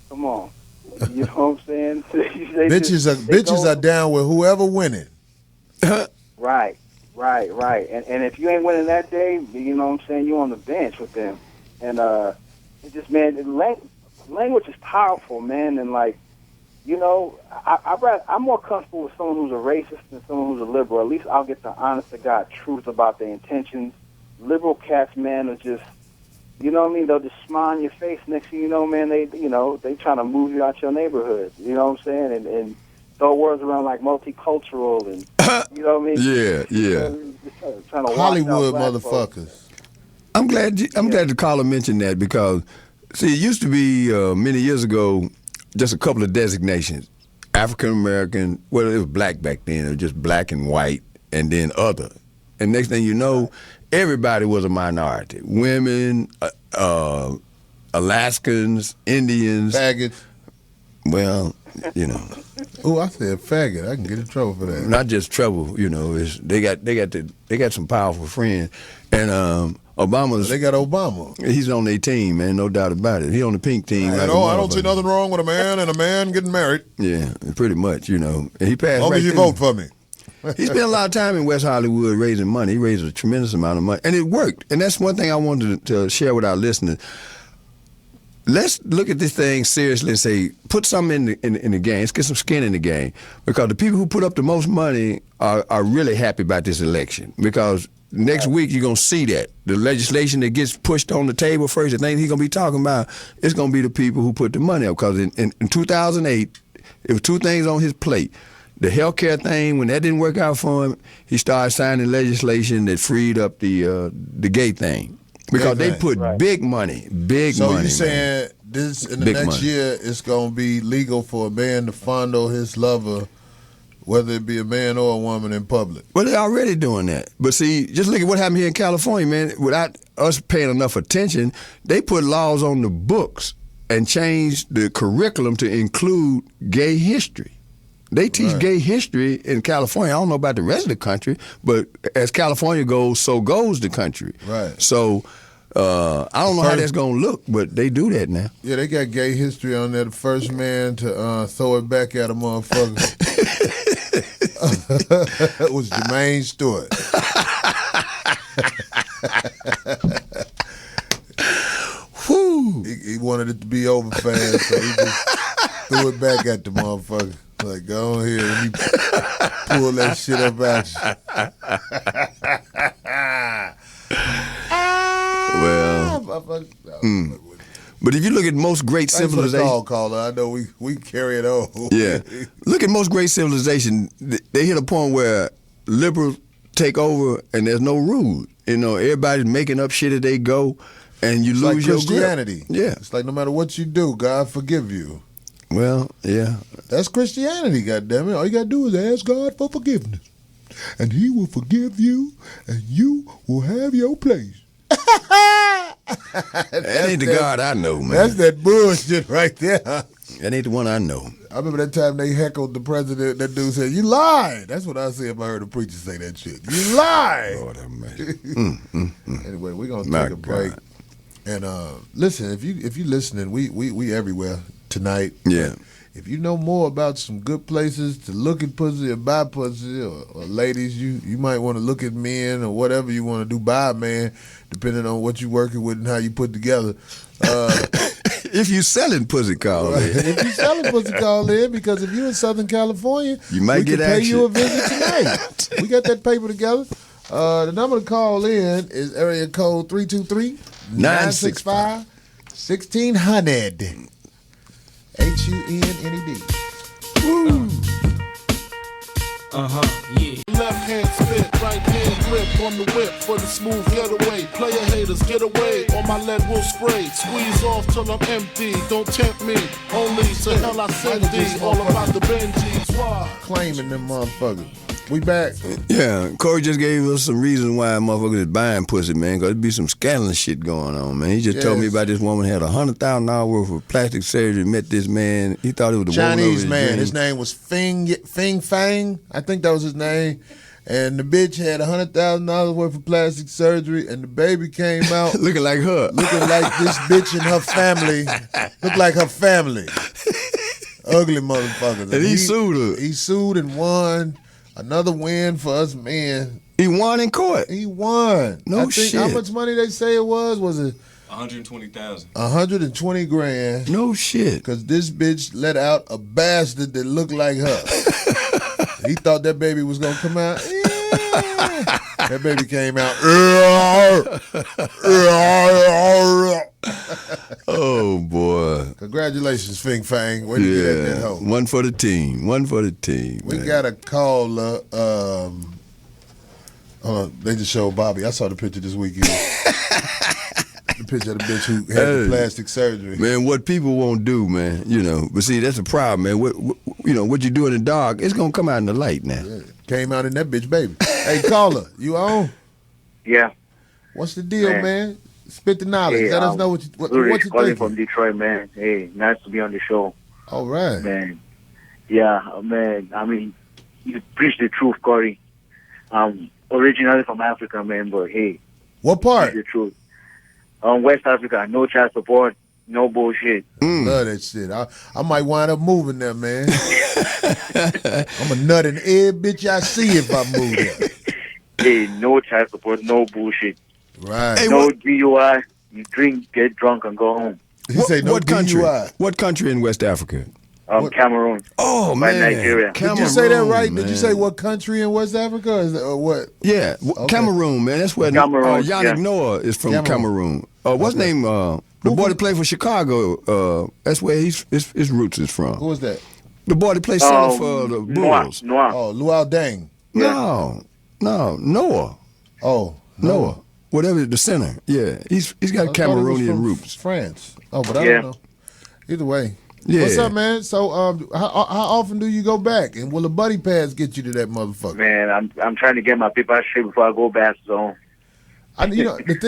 Come on. You know what I'm saying? Bitches are down with whoever winning. Right. And if you ain't winning that day, you know what I'm saying, you on the bench with them. And it just, man, language is powerful, man. And like, I'm more comfortable with someone who's a racist than someone who's a liberal. At least I'll get the honest to God truth about their intentions. Liberal cats, man, are just, you know what I mean? They'll just smile in your face. Next thing you know, man, they trying to move you out your neighborhood. You know what I'm saying? And throw words around like multicultural and, you know what I mean? Yeah. Trying to Hollywood watch out motherfuckers. I'm glad the caller mentioned that because, see, it used to be many years ago just a couple of designations. African American, well, it was black back then. It was just black and white and then other. And next thing you know, everybody was a minority. Women, Alaskans, Indians. Faggots. Well, Oh, I said faggot. I can get in trouble for that. Not just trouble, they got some powerful friends. And Obama's. They got Obama. He's on their team, man, no doubt about it. He on the pink team. I don't see nothing wrong with a man and a man getting married. Yeah, pretty much, And he passed. As long as you vote for me. He spent a lot of time in West Hollywood raising money. He raised a tremendous amount of money, and it worked. And that's one thing I wanted to share with our listeners. Let's look at this thing seriously and say, put something in the game. Let's get some skin in the game. Because the people who put up the most money are really happy about this election. Because next week you're going to see that. The legislation that gets pushed on the table first, the thing he's going to be talking about, it's going to be the people who put the money up. Because in 2008, it was two things on his plate. The healthcare thing, when that didn't work out for him, he started signing legislation that freed up the gay thing. Because they put big money. So you're saying this in the next year, it's going to be legal for a man to fondle his lover, whether it be a man or a woman, in public? Well, they're already doing that. But see, just look at what happened here in California, man. Without us paying enough attention, they put laws on the books and changed the curriculum to include gay history. They teach gay history in California. I don't know about the rest of the country, but as California goes, so goes the country. Right. So I don't know how that's going to look, but they do that now. Yeah, they got gay history on there. The first man to throw it back at a motherfucker was Jermaine Stewart. Whew. He wanted it to be over fast, so he just threw it back at the motherfucker. Like, go on here, let me pull that shit up at you. Well, but if you look at most great Thanks for the civilization, call, caller. I know we carry it on. yeah, look at most great civilization. They hit a point where liberals take over and there's no rules. You know, everybody's making up shit as they go, and you It's lose like your Christianity. grip. Yeah. It's like no matter what you do, God forgive you. Well, yeah. That's Christianity, goddammit. All you gotta do is ask God for forgiveness. And he will forgive you, and you will have your place. That ain't the God I know, man. That's that bullshit right there. That ain't the one I know. I remember that time they heckled the president. That dude said, "You lied." That's what I said if I heard a preacher say that shit. You lied. Lord have mercy. Anyway, we're gonna My take a break. God. And listen, if you listening, we everywhere tonight. Yeah. If you know more about some good places to look at pussy or buy pussy, or ladies, you might want to look at men or whatever you want to do, buy a man, depending on what you're working with and how you put together. If you selling pussy, call in. If you selling pussy, call in, because if you're in Southern California, You might we get can pay action. you a visit tonight. We got that paper together. The number to call in is area code 323-965-1600. HUNNED. Yeah. Left hand spit, right hand grip on the whip for the smooth getaway. Player haters, get away, or my lead will spray. Squeeze off till I'm empty, don't tempt me. Only to hell I send thee, all about the Benjis. Why? Claiming them motherfuckers. We back. Yeah, Corey just gave us some reasons why motherfuckers is buying pussy, man, because there be some scandalous shit going on, man. He just told me Yes. about this woman had $100,000 worth of plastic surgery, met this man. He thought it was the woman of Chinese his man. dreams. His name was Fing Fang. I think that was his name. And the bitch had $100,000 worth of plastic surgery, and the baby came out looking like her. looking like this bitch and her family. Looked like her family. Ugly motherfuckers. And he sued her. He sued and won. Another win for us men. He won in court. He won. No I think, shit. How much money they say it was? Was it 120,000. 120 grand? No shit. Because this bitch let out a bastard that looked like her. He thought that baby was going to come out. Yeah. That baby came out. Oh, boy. Congratulations, Fing Fang. Way to get at that hoe. One for the team. One for the team. We man. got a caller. They just showed Bobby. I saw the picture this weekend. The picture of the bitch who had the plastic surgery. Man, what people won't do, man, you know. But see, that's the problem, man. What you do in the dark, it's gonna come out in the light now. Yeah. Came out in that bitch, baby. Hey, caller, you on? Yeah. What's the deal, man? Spit the knowledge. Hey, Let us know what you Ulrich calling thinking. from Detroit, man. Hey, nice to be on the show. All right. Man. Yeah, man. I mean, you preach the truth, Corey. Originally from Africa, man, but hey. What part? Preach the truth. West Africa, no child support, no bullshit. Love that shit. I might wind up moving there, man. I'm a nut in every bitch I see if I move there. Hey, no child support, no bullshit. Right. Hey, No DUI. You drink, get drunk, and go home. He say no what country? DUI. What country in West Africa? Cameroon. Oh, By man. Nigeria. Did you say that Cameroon, right? Did you man. say what country in West Africa? Or what? Yeah, Cameroon, man. That's where Cameroon, Yannick yeah. Noah is from. Cameroon. Cameroon. What's his name? The boy that played for Chicago. That's where his roots is from. Who was that? The boy that played center for the Bulls. Noah. Oh, Luau Deng. No, Noah. Oh, Noah. Whatever the center. Yeah, he's got I thought he was Cameroonian from roots. France. Oh, but I Yeah. don't know. Either way. Yeah. What's up, man? So, how often do you go back? And will a buddy pass get you to that motherfucker? Man, I'm trying to get my paper straight before I go back, so. The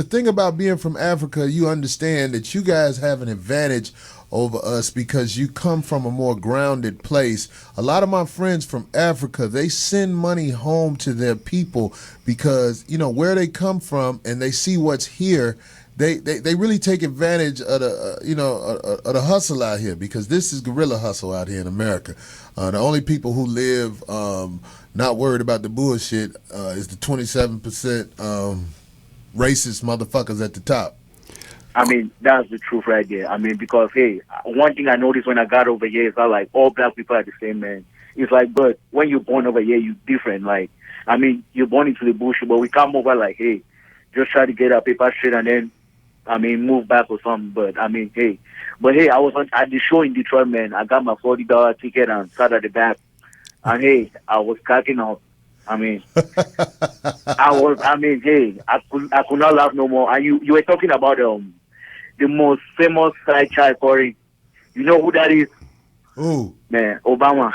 thing about being from Africa, you understand that you guys have an advantage over us because you come from a more grounded place. A lot of my friends from Africa, they send money home to their people because where they come from and they see what's here. They really take advantage of the hustle out here because this is guerrilla hustle out here in America. The only people who live not worried about the bullshit is the 27% racist motherfuckers at the top. I mean, that's the truth right there. I mean, because, hey, one thing I noticed when I got over here is that, like, all black people are the same, man. It's like, but when you're born over here, you're different. Like, I mean, you're born into the bush, but we come over like, hey, just try to get our paper straight and then, I mean, move back or something. But, I mean, hey. But, hey, I was at the show in Detroit, man. I got my $40 ticket and sat at the back. And, hey, I was cracking up. I mean, hey, I could not laugh no more. And you were talking about the most famous side child Corey. You know who that is? Who? Man, Obama.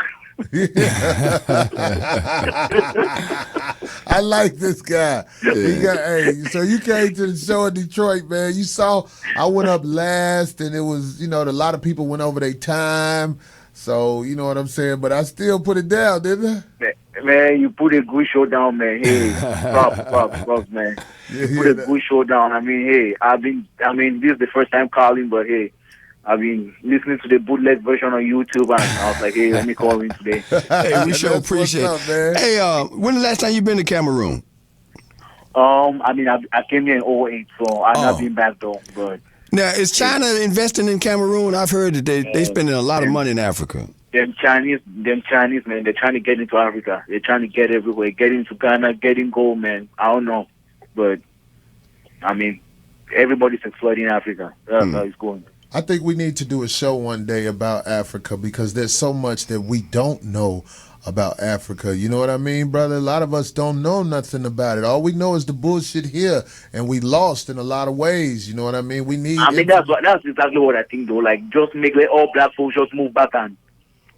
I like this guy. So you came to the show in Detroit, man. You saw I went up last, and it was, a lot of people went over their time. So, you know what I'm saying? But I still put it down, didn't I? Man, you put a good show down, man. Hey, props, man. You put a good show down. I mean, hey, this is the first time calling, but hey, I've been listening to the bootleg version on YouTube, and I was like, hey, let me call in today. Hey, we sure appreciate it. Hey, when the last time you been to Cameroon? I mean, I came here in 2008, so I've not been back though, but. Now, is China investing in Cameroon? I've heard that they spending a lot of money in Africa. Them Chinese, man, they're trying to get into Africa. They're trying to get everywhere, get into Ghana, getting gold, man. I don't know, but I mean, everybody's exploiting Africa. That's how it's going. I think we need to do a show one day about Africa because there's so much that we don't know about Africa. You know what I mean, brother? A lot of us don't know nothing about it. All we know is the bullshit here, and we lost in a lot of ways. You know what I mean? We need. I mean, that's exactly what I think, though. Like, just make all black folks just move back and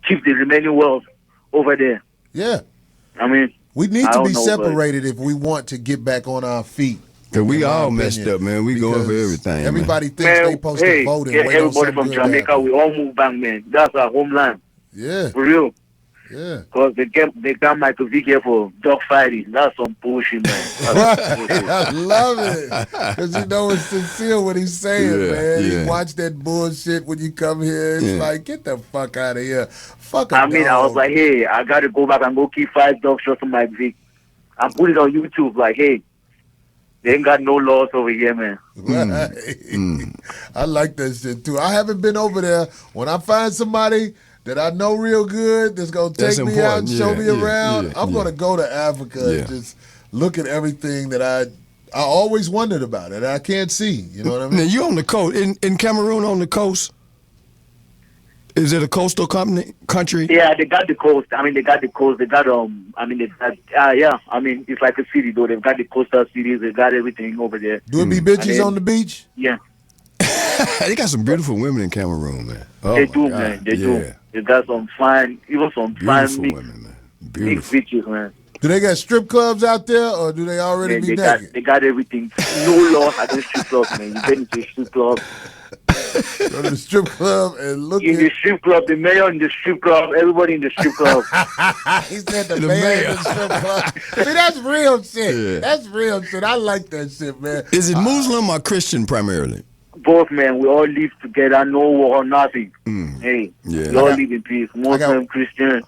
keep the remaining wealth over there. Yeah. I mean, we need to be separated if we want to get back on our feet. Cause we all messed up, man. We going for everything. Everybody thinks they supposed to vote and wait on something everybody from Jamaica, we all move back, man. That's our homeland. Yeah. For real. Yeah. Because they got Michael Vick here for dog fighting. That's some bullshit, man. I love it. Because it's sincere what he's saying, man. You watch that bullshit when you come here. It's like, get the fuck out of here. Fuck I mean, I was like, hey, I got to go back and go keep 5 dog shots on Mike Vick. I put it on YouTube like, hey, they ain't got no laws over here, man. Right. I like that shit, too. I haven't been over there. When I find somebody that I know real good that's going to take me out and show me around, I'm going to go to Africa and just look at everything that I always wondered about it. I can't see. You know what I mean? Now, you on the coast. In Cameroon on the coast? Is it a coastal country? Yeah, they got the coast. I mean, they got the coast. They got I mean, it's like a city though. They've got the coastal cities. They got everything over there. Do it be bitches on the beach? Yeah. They got some beautiful women in Cameroon, man. Oh, they do, man. They do. They got some fine, beautiful women, man. Beautiful bitches, man. Do they got strip clubs out there, or do they already be naked? They got everything. No law at the strip club, man. You get into a strip club. Go to the strip club and look in the strip club, the mayor in the strip club, everybody in the strip club. He said the mayor in the strip club. See, that's real shit. Yeah. That's real shit. I like that shit, man. Is it Muslim or Christian primarily? Both, man. We all live together, no war, nothing. Hey, we all live in peace. Muslim, Christian.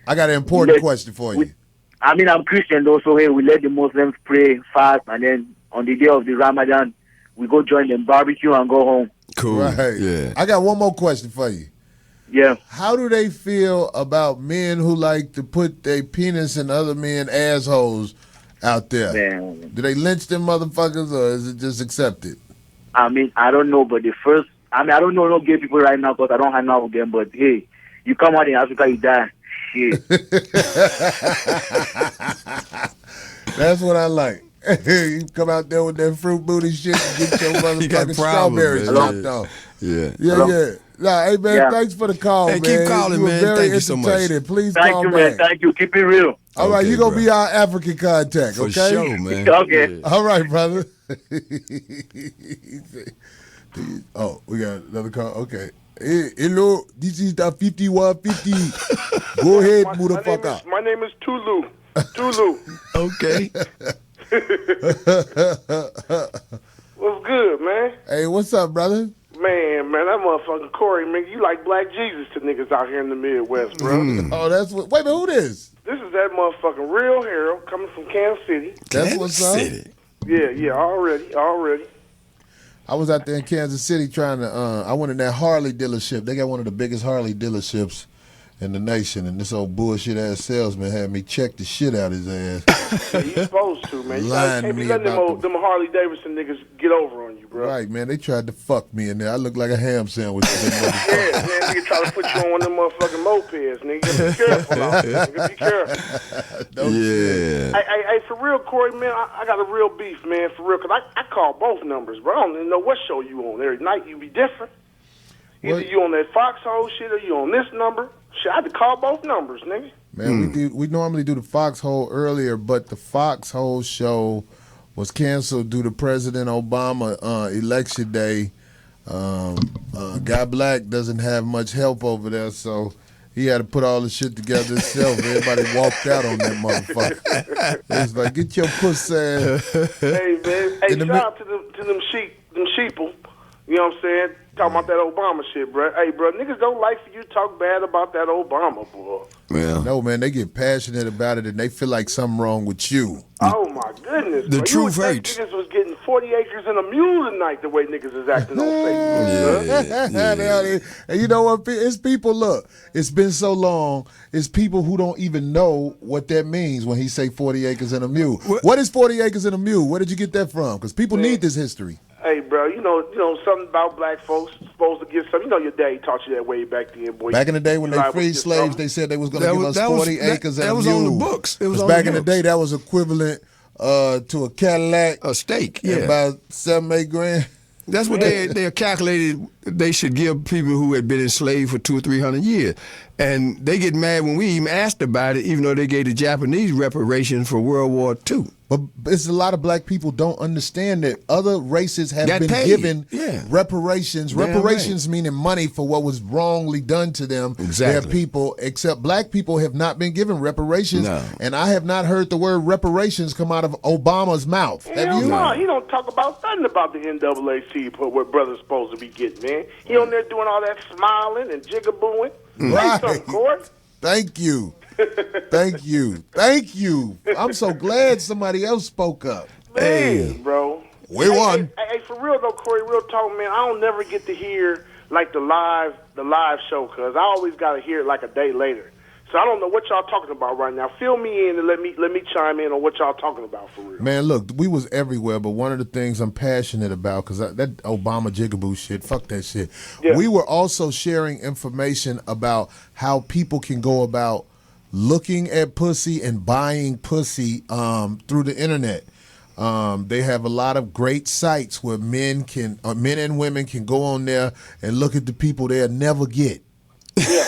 I got an important question for you. I mean, I'm Christian though, so hey, we let the Muslims pray, fast, and then on the day of the Ramadan, we go join them barbecue and go home. Cool. Right. Yeah. I got one more question for you. Yeah. How do they feel about men who like to put their penis in other men's assholes out there? Man. Do they lynch them motherfuckers, or is it just accepted? I mean, I don't know, but I don't know no gay people right now because I don't hang out with them, but hey, you come out in Africa, you die. Shit. That's what I like. You come out there with that fruit booty shit and get your motherfucking strawberries chopped off. Yeah. Nah, hey, man, thanks for the call, man. Keep calling, man. Very Thank you so much. Please Thank call you, back. man. Thank you. Keep it real. All right, you're going to be our African contact, for okay? For sure, man. Okay. Yeah. All right, brother. Oh, we got another call. Okay. Hey, hello, this is the 5150. Go ahead, motherfucker. My name is Tulu. Tulu. Okay. What's good, man? Hey, what's up, brother? Man, that motherfucker Corey, man, you like Black Jesus to niggas out here in the Midwest, bro. Oh, that's what. Wait a minute, who this? This is that motherfucking Real Hero coming from Kansas City. That's what's up. Yeah, already. I was out there in Kansas City trying to. I went in that Harley dealership. They got one of the biggest Harley dealerships in the nation, and this old bullshit ass salesman had me check the shit out his ass. Yeah, you supposed to, man. You Lying can't to be me letting about them Harley Davidson niggas get over on you, bro. Right, man. They tried to fuck me in there. I looked like a ham sandwich. To them Yeah, man, nigga try to put you on one of them motherfucking mopeds, nigga. Be careful out there, nigga. Be careful. Hey, for real, Corey, man, I got a real beef, man, for real, because I call both numbers, bro. I don't even know what show you on. Every night you be different. Either you on that Foxhole shit or you on this number. Shit, I had to call both numbers, nigga. Man, we normally do the Foxhole earlier, but the Foxhole show was canceled due to President Obama election day. Guy Black doesn't have much help over there, so he had to put all the shit together himself. Everybody walked out on that motherfucker. It was like, get your pussy ass. Hey, man. Hey, shout out to them sheeple. You know what I'm saying? Talking about that Obama shit, bro. Hey, bro, niggas don't like for you to talk bad about that Obama, boy. Yeah. No, man, they get passionate about it and they feel like something wrong with you. Oh, my goodness. The bro. truth you would think hurts. niggas was getting 40 acres and a mule tonight the way niggas is acting on Facebook. And you know what? It's people, look, it's been so long, it's people who don't even know what that means when he say 40 acres and a mule. What is 40 acres and a mule? Where did you get that from? Because people need this history. Hey, bro, you know something about black folks supposed to get something. You know your daddy taught you that way back then, boy. Back in the day when they freed slaves, they said they was going to give us 40 acres and a mule. That was on the books. It was on back the in the books. day, that was equivalent to a Cadillac. A steak, and yeah. about 7-8 grand. That's what they calculated they should give people who had been enslaved for 200 or 300 years. And they get mad when we even asked about it, even though they gave the Japanese reparations for World War II. But it's a lot of black people don't understand that other races have Got been paid. given Yeah. reparations. Damn Reparations meaning money for what was wrongly done to them. Exactly. Their people, except black people have not been given reparations. No. And I have not heard the word reparations come out of Obama's mouth. Have Hell you? no, he don't talk about nothing about the NAACP, what brother's supposed to be getting, man. He on there doing all that smiling and jigabooing. Right. Say something, Corey. Thank you. Thank you. Thank you. I'm so glad somebody else spoke up. Man, bro. We won. Hey, for real though, Corey, real talk, man. I don't never get to hear like the live show, cause I always gotta hear it like a day later. So I don't know what y'all talking about right now. Fill me in and let me chime in on what y'all talking about for real. Man, look, we was everywhere, but one of the things I'm passionate about, because that Obama jigaboo shit, fuck that shit. Yeah. We were also sharing information about how people can go about looking at pussy and buying pussy through the internet. They have a lot of great sites where men and women can go on there and look at the people they'll never get. Yeah.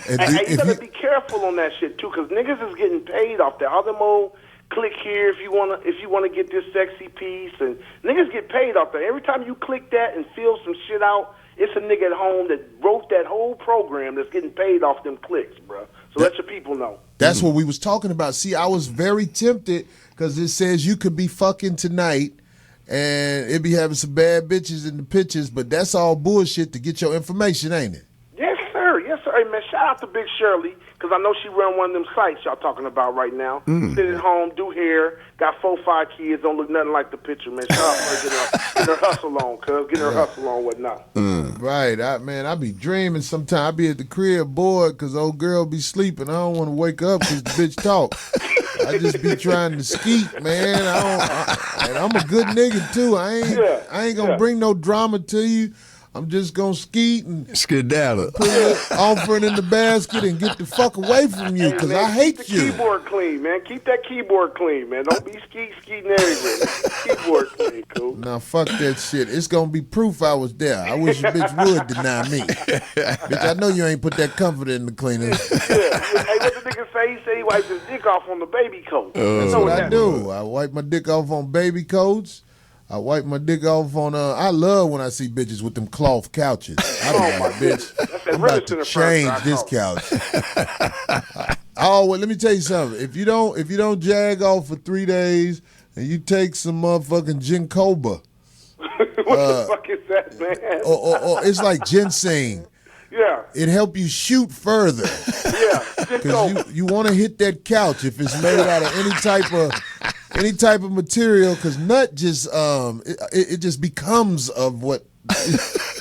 Hey, you gotta be careful on that shit too, cause niggas is getting paid off that other mode. Click here if you wanna get this sexy piece, and niggas get paid off that. Every time you click that and fill some shit out, it's a nigga at home that wrote that whole program that's getting paid off them clicks, bro. So let your people know. That's what we was talking about. See, I was very tempted because it says you could be fucking tonight and it be having some bad bitches in the pictures, but that's all bullshit to get your information, ain't it? Yes, sir. Yes, sir. Hey, man, shout out to Big Shirley, because I know she run one of them sites y'all talking about right now. Sit at home, do hair, got 4-5 kids, don't look nothing like the picture, man. Shout out to her, get her hustle on, cuz. Get her hustle on, whatnot. Right. I be dreaming sometimes. I be at the crib bored because old girl be sleeping. I don't want to wake up because the bitch talk. I just be trying to skeet, man. And I'm a good nigga, too. I ain't going to bring no drama to you. I'm just going to skeet and skedaddle. Put it, offer it in the basket and get the fuck away from you because I hate keep you. Keep the keyboard clean, man. Keep that keyboard clean, man. Don't be skeeting everywhere. Keyboard clean, cool. Now, fuck that shit. It's going to be proof I was there. I wish a bitch would deny me. Bitch, I know you ain't put that comforter in the cleaner. Yeah. Hey, what the nigga say? He said he wipes his dick off on the baby coat. That's what I do. I wipe my dick off on baby coats. I wipe my dick off on I love when I see bitches with them cloth couches. I don't like, bitch. I'm about to change this couch. Let me tell you something. If you don't jag off for 3 days and you take some motherfucking Ginkoba. What the fuck is that, man? Or it's like ginseng. Yeah. It help you shoot further. Yeah. because you want to hit that couch if it's made out of any type of material. Because nut just it just becomes of what.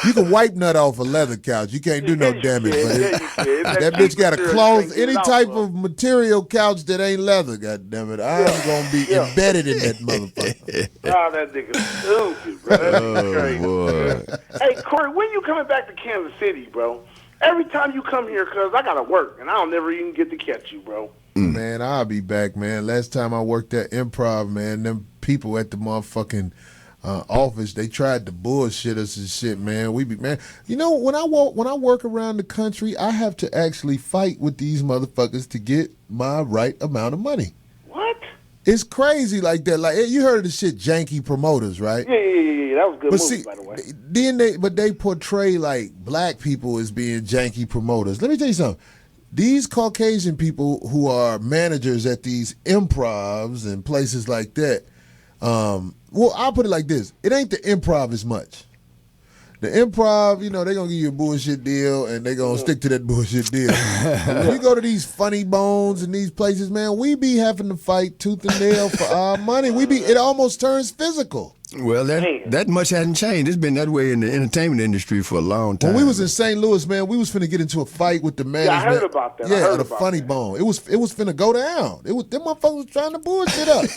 You can wipe nut off a leather couch. You can't do no damage, but that bitch got a cloth. Any type of material couch that ain't leather, goddammit, I'm gonna be embedded in that motherfucker. Oh, that nigga stupid, bro. That's crazy. Boy. Hey, Corey, when you coming back to Kansas City, bro? Every time you come here, cuz I gotta work, and I don't never even get to catch you, bro. Man, I'll be back, man. Last time I worked at Improv, man, them people at the motherfucking office, they tried to bullshit us and shit, man. You know, when I work around the country, I have to actually fight with these motherfuckers to get my right amount of money. What? It's crazy like that. Like, you heard of the shit janky promoters, right? Yeah. That was a good movie, by the way. But they portray like black people as being janky promoters. Let me tell you something. These Caucasian people who are managers at these improvs and places like that, well, I'll put it like this. It ain't the Improv as much. The Improv, you know, they're going to give you a bullshit deal, and they're going to stick to that bullshit deal. When you go to these funny bones and these places, man, we be having to fight tooth and nail for our money. It almost turns physical. Well, that much hasn't changed. It's been that way in the entertainment industry for a long time. When we was in St. Louis, man, we was finna get into a fight with the management. Yeah, I heard about that. Yeah, the funny bone. It was finna go down. Them motherfuckers was trying to bullshit us.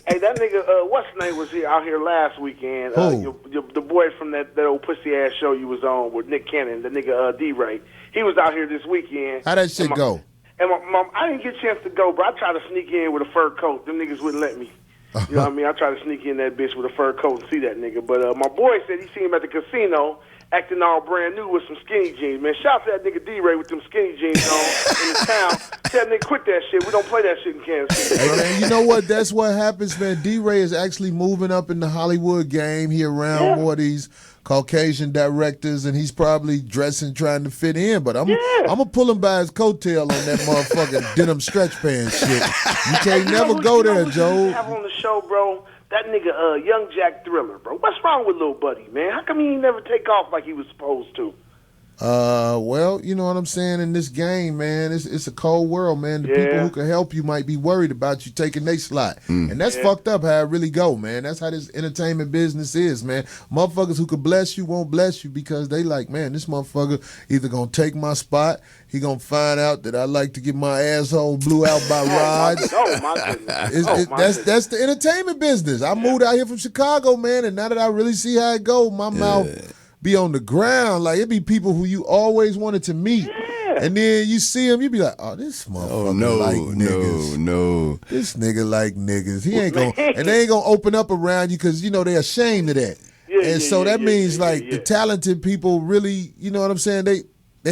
hey, that nigga, what's his name was out here last weekend? The boy from that old pussy ass show you was on with Nick Cannon, the nigga D-Ray. He was out here this weekend. How'd that shit go? And I didn't get a chance to go, but I tried to sneak in with a fur coat. Them niggas wouldn't let me. You know what I mean? I tried to sneak in that bitch with a fur coat and see that nigga. But my boy said he seen him at the casino acting all brand new with some skinny jeans. Man, shout out to that nigga D-Ray with them skinny jeans on in the town. Tell that nigga quit that shit. We don't play that shit in Kansas City. Hey, man, you know what? That's what happens, man. D-Ray is actually moving up in the Hollywood game. He around more of these Caucasian directors, and he's probably dressing, trying to fit in. But I'm gonna pull him by his coattail on that motherfucking denim stretch pants shit. You can't never go there, Joe. Have on the show, bro. That nigga, Young Jack Thriller, bro. What's wrong with Lil Buddy, man? How come he ain't never take off like he was supposed to? Well, you know what I'm saying? In this game, man, it's a cold world, man. The people who can help you might be worried about you taking their slot. And that's fucked up how it really go, man. That's how this entertainment business is, man. Motherfuckers who could bless you won't bless you because they like, man, this motherfucker either gonna take my spot, he gonna find out that I like to get my asshole blew out by rods. That's the entertainment business. I moved out here from Chicago, man, and now that I really see how it go, my mouth be on the ground. Like, it be people who you always wanted to meet. And then you see him, you be like, oh, this motherfucker like niggas. No. This nigga like niggas. He ain't gonna, and they ain't gonna open up around you because, you know, they're ashamed of that. That means the talented people really, you know what I'm saying, they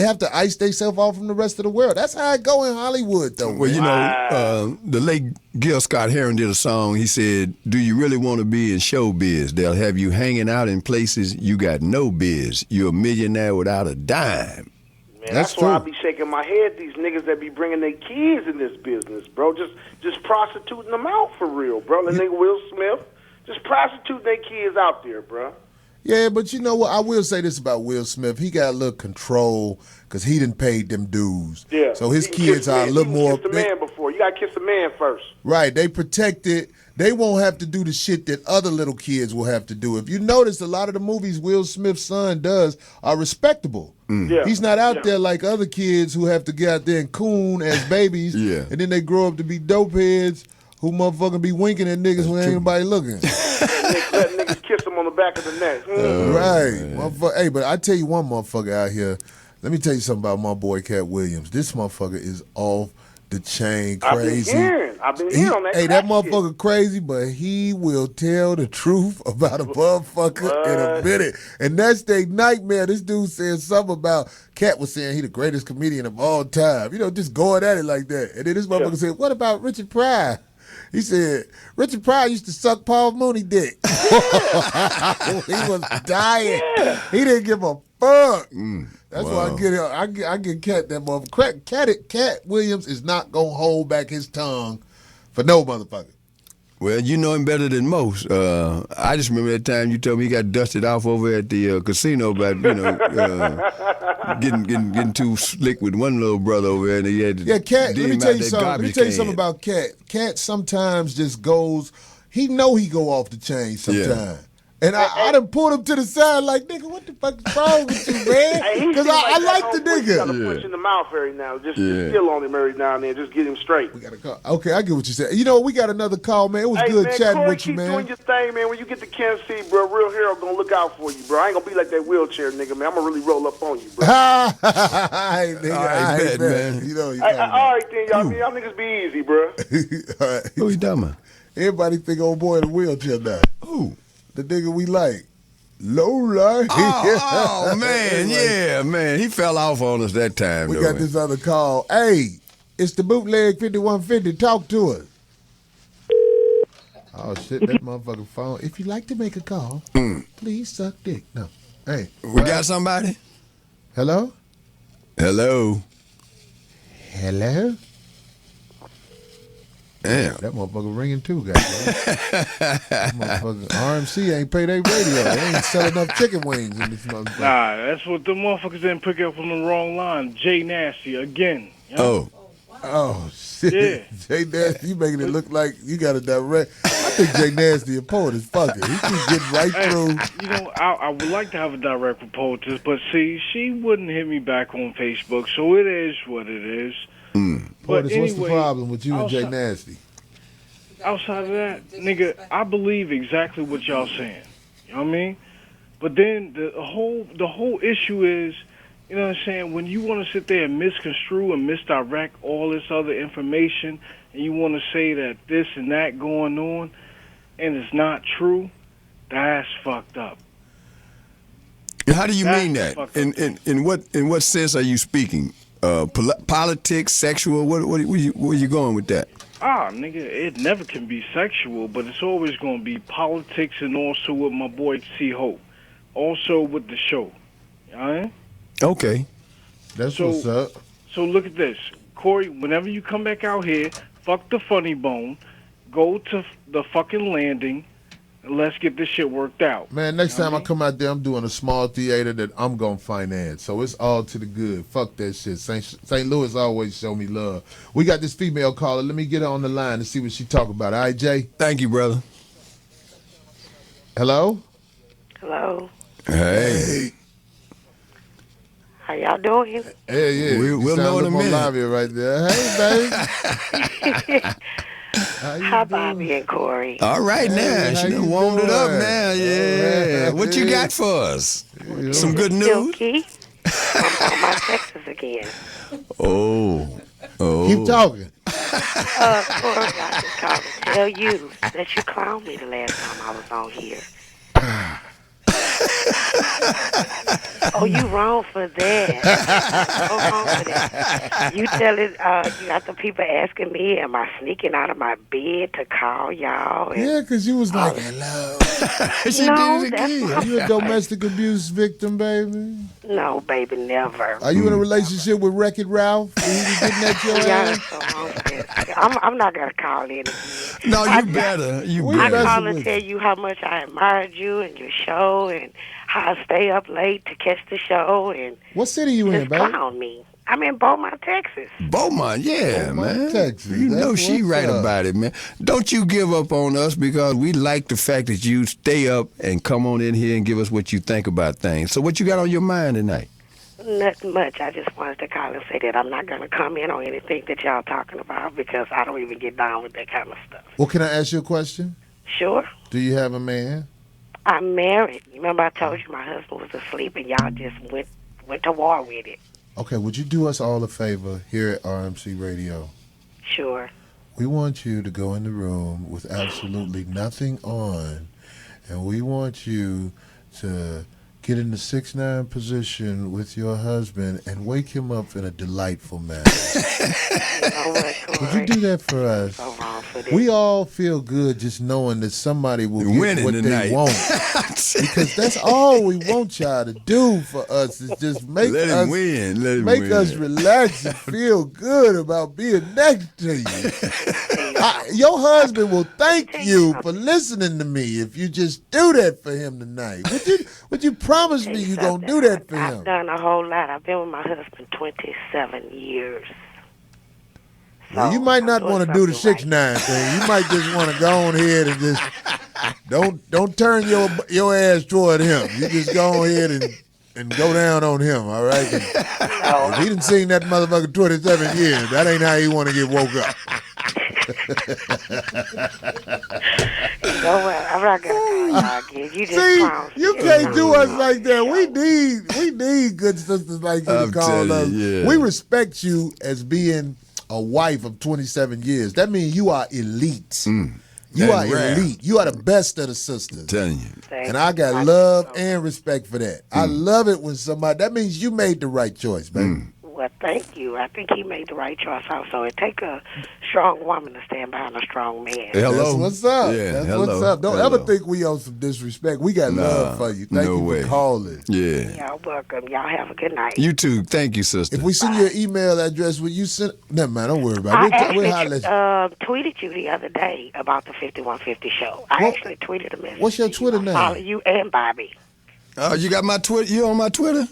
have to ice themselves off from the rest of the world. That's how it go in Hollywood, though. Well, man. The late Gil Scott-Heron did a song. He said, do you really want to be in showbiz? They'll have you hanging out in places you got no biz. You're a millionaire without a dime. Man, that's why I be shaking my head. These niggas that be bringing their kids in this business, bro. Just prostituting them out for real, bro. The nigga Will Smith, just prostituting their kids out there, bro. Yeah, but you know what? I will say this about Will Smith. He got a little control because he done paid them dues. Yeah. So his kids are a little more. Kiss a man before. You got to kiss a man first. Right. They protected. They won't have to do the shit that other little kids will have to do. If you notice, a lot of the movies Will Smith's son does are respectable. Yeah. He's not out there like other kids who have to get out there and coon as babies. And then they grow up to be dope heads who motherfucking be winking at niggas when ain't nobody looking. Let niggas kiss them on the back of the neck. Right. Hey, but I tell you one motherfucker out here. Let me tell you something about my boy Cat Williams. This motherfucker is off the chain crazy. I've been hearing on that. Hey, that motherfucker crazy, but he will tell the truth about a motherfucker in a minute. And that's their nightmare. This dude said something about Cat was saying he the greatest comedian of all time. You know, just going at it like that. And then this motherfucker said, what about Richard Pryor? He said, Richard Pryor used to suck Paul Mooney dick. He was dying. He didn't give a fuck. That's why I get Cat that motherfucker. Cat Williams is not going to hold back his tongue for no motherfucker. Well, you know him better than most. I just remember that time you told me he got dusted off over at the casino about, getting too slick with one little brother over there, and he had to Cat. Let me tell you something. Let me tell you something about Cat. Cat sometimes just goes. He know he go off the chain sometimes. Yeah. And I done pulled him to the side like, nigga, what the fuck is wrong with you, man? Because I like the nigga. You got to punch in the mouth every now. Just chill on him every now and then. Just get him straight. We got to call. Okay, I get what you said. We got another call, man. It was good chatting Corey, with you, man. Keep doing your thing, man. When you get to Kansas City, bro, Real Hero gonna look out for you, bro. I ain't gonna be like that wheelchair nigga, man. I'm gonna really roll up on you, bro. Hey, nigga, I bet, man. You all right, then, y'all niggas be easy, bro. All right. Who you talking about? Everybody think old boy in a wheelchair now. Who? The nigga we like. Lola. Oh, man, yeah, man. He fell off on us that time. We got this other call. Hey, it's the bootleg 5150. Talk to us. Oh, shit, that motherfucking phone. If you'd like to make a call, please suck dick. No. Hey. We got somebody? Hello? Hello? Hello? Damn. That motherfucker ringing too, guys. That motherfucker RMC ain't pay their radio. They ain't selling enough chicken wings in this motherfucker. Nah, that's what the motherfuckers didn't pick up on the wrong line. Jay Nasty again. You know? Oh, shit. Yeah. Jay Nasty, you making it look like you got a direct. I think Jay Nasty a poet is fucking. He keeps getting right through. I would like to have a direct poetess, but see, she wouldn't hit me back on Facebook, so it is what it is. But anyway, what's the problem with you and Jay Nasty? Outside of that, nigga, I believe exactly what y'all saying. You know what I mean? But then the whole issue is, you know what I'm saying, when you want to sit there and misconstrue and misdirect all this other information, and you want to say that this and that going on, and it's not true, that's fucked up. How do you mean that? In what sense are you speaking? Politics, sexual? Where you going with that? Nigga, it never can be sexual, but it's always going to be politics, and also with my boy C. Hope. Also with the show. All right? Okay. That's what's up. So look at this. Corey, whenever you come back out here, fuck the funny bone, go to the fucking landing, and let's get this shit worked out. Man, next time I come out there, I'm doing a small theater that I'm going to finance. So it's all to the good. Fuck that shit. St. Louis always show me love. We got this female caller. Let me get her on the line and see what she talk about. All right, Jay? Thank you, brother. Hello? Hello. Hey. How y'all doing? Hey, yeah. We'll know in a minute. Live here right there. Hey, baby. Hi, Bobby and Corey. All right, now. She done warmed it up now. Yeah. Right. What you got for us? Some good news? Silky. I'm on my Texas again. Oh. Keep talking. Corey, I just called to tell you that you clowned me the last time I was on here. Oh, you wrong for that. So wrong for that. You tell it, you got the people asking me, am I sneaking out of my bed to call y'all? Yeah, because you was like, hello. She did it again. You a domestic abuse victim, baby? No, baby, never. Are you in a relationship with Wreck-It Ralph? He was getting at your ass? So wrong for this. I'm not going to call in again. No, you better. I call and tell you how much I admired you and your show and how I stay up late to catch the show. And what city you in, baby? Clown me. I'm in Beaumont, Texas. Beaumont, yeah, man. Texas. You know she right about it, man. Don't you give up on us, because we like the fact that you stay up and come on in here and give us what you think about things. So what you got on your mind tonight? Nothing much. I just wanted to call and say that I'm not going to comment on anything that y'all talking about, because I don't even get down with that kind of stuff. Well, can I ask you a question? Sure. Do you have a man? I'm married. Remember I told you my husband was asleep and y'all just went to war with it. Okay, would you do us all a favor here at RMC Radio? Sure. We want you to go in the room with absolutely nothing on, and we want you to get in the 6'9" position with your husband and wake him up in a delightful manner. Would you do that for us? We all feel good just knowing that somebody will get what they want. Because that's all we want y'all to do for us, is just make us win. Make us relax and feel good about being next to you. Your husband will thank you for listening to me if you just do that for him tonight. Would you promise me you gonna do that for him? I've done a whole lot. I've been with my husband 27 years. Well, you might not want to do the 6ix9ine thing. You might just want to go on ahead and just don't turn your ass toward him. You just go on ahead and go down on him, all right? If he done seen that motherfucker 27 years, that ain't how he want to get woke up. You know what? I'm not gonna call y'all again. You just promised. You can't do us like that. We need good sisters like you to call us. Yeah. We respect you as being a wife of 27 years. That means you are elite. You are elite. You are the best of the sisters. I'm telling you. And I got love and respect for that. I love it when somebody, that means you made the right choice, baby. Well, thank you. I think he made the right choice also. It take a strong woman to stand behind a strong man. Hello. That's what's up. Yeah, That's hello. what's up. Don't Hello. ever think we owe some disrespect. We got love for you. Thank no you way. for calling. Yeah. Y'all welcome. Y'all have a good night. You too. Thank you, sister. If we send you an email address, will you send? Never mind. Don't worry about it. I We'll actually holler at you. tweeted you the other day about the 5150 show. I actually tweeted a message. What's your Twitter I follow name? you and Bobby. Oh, you got my Twitter? You on my Twitter?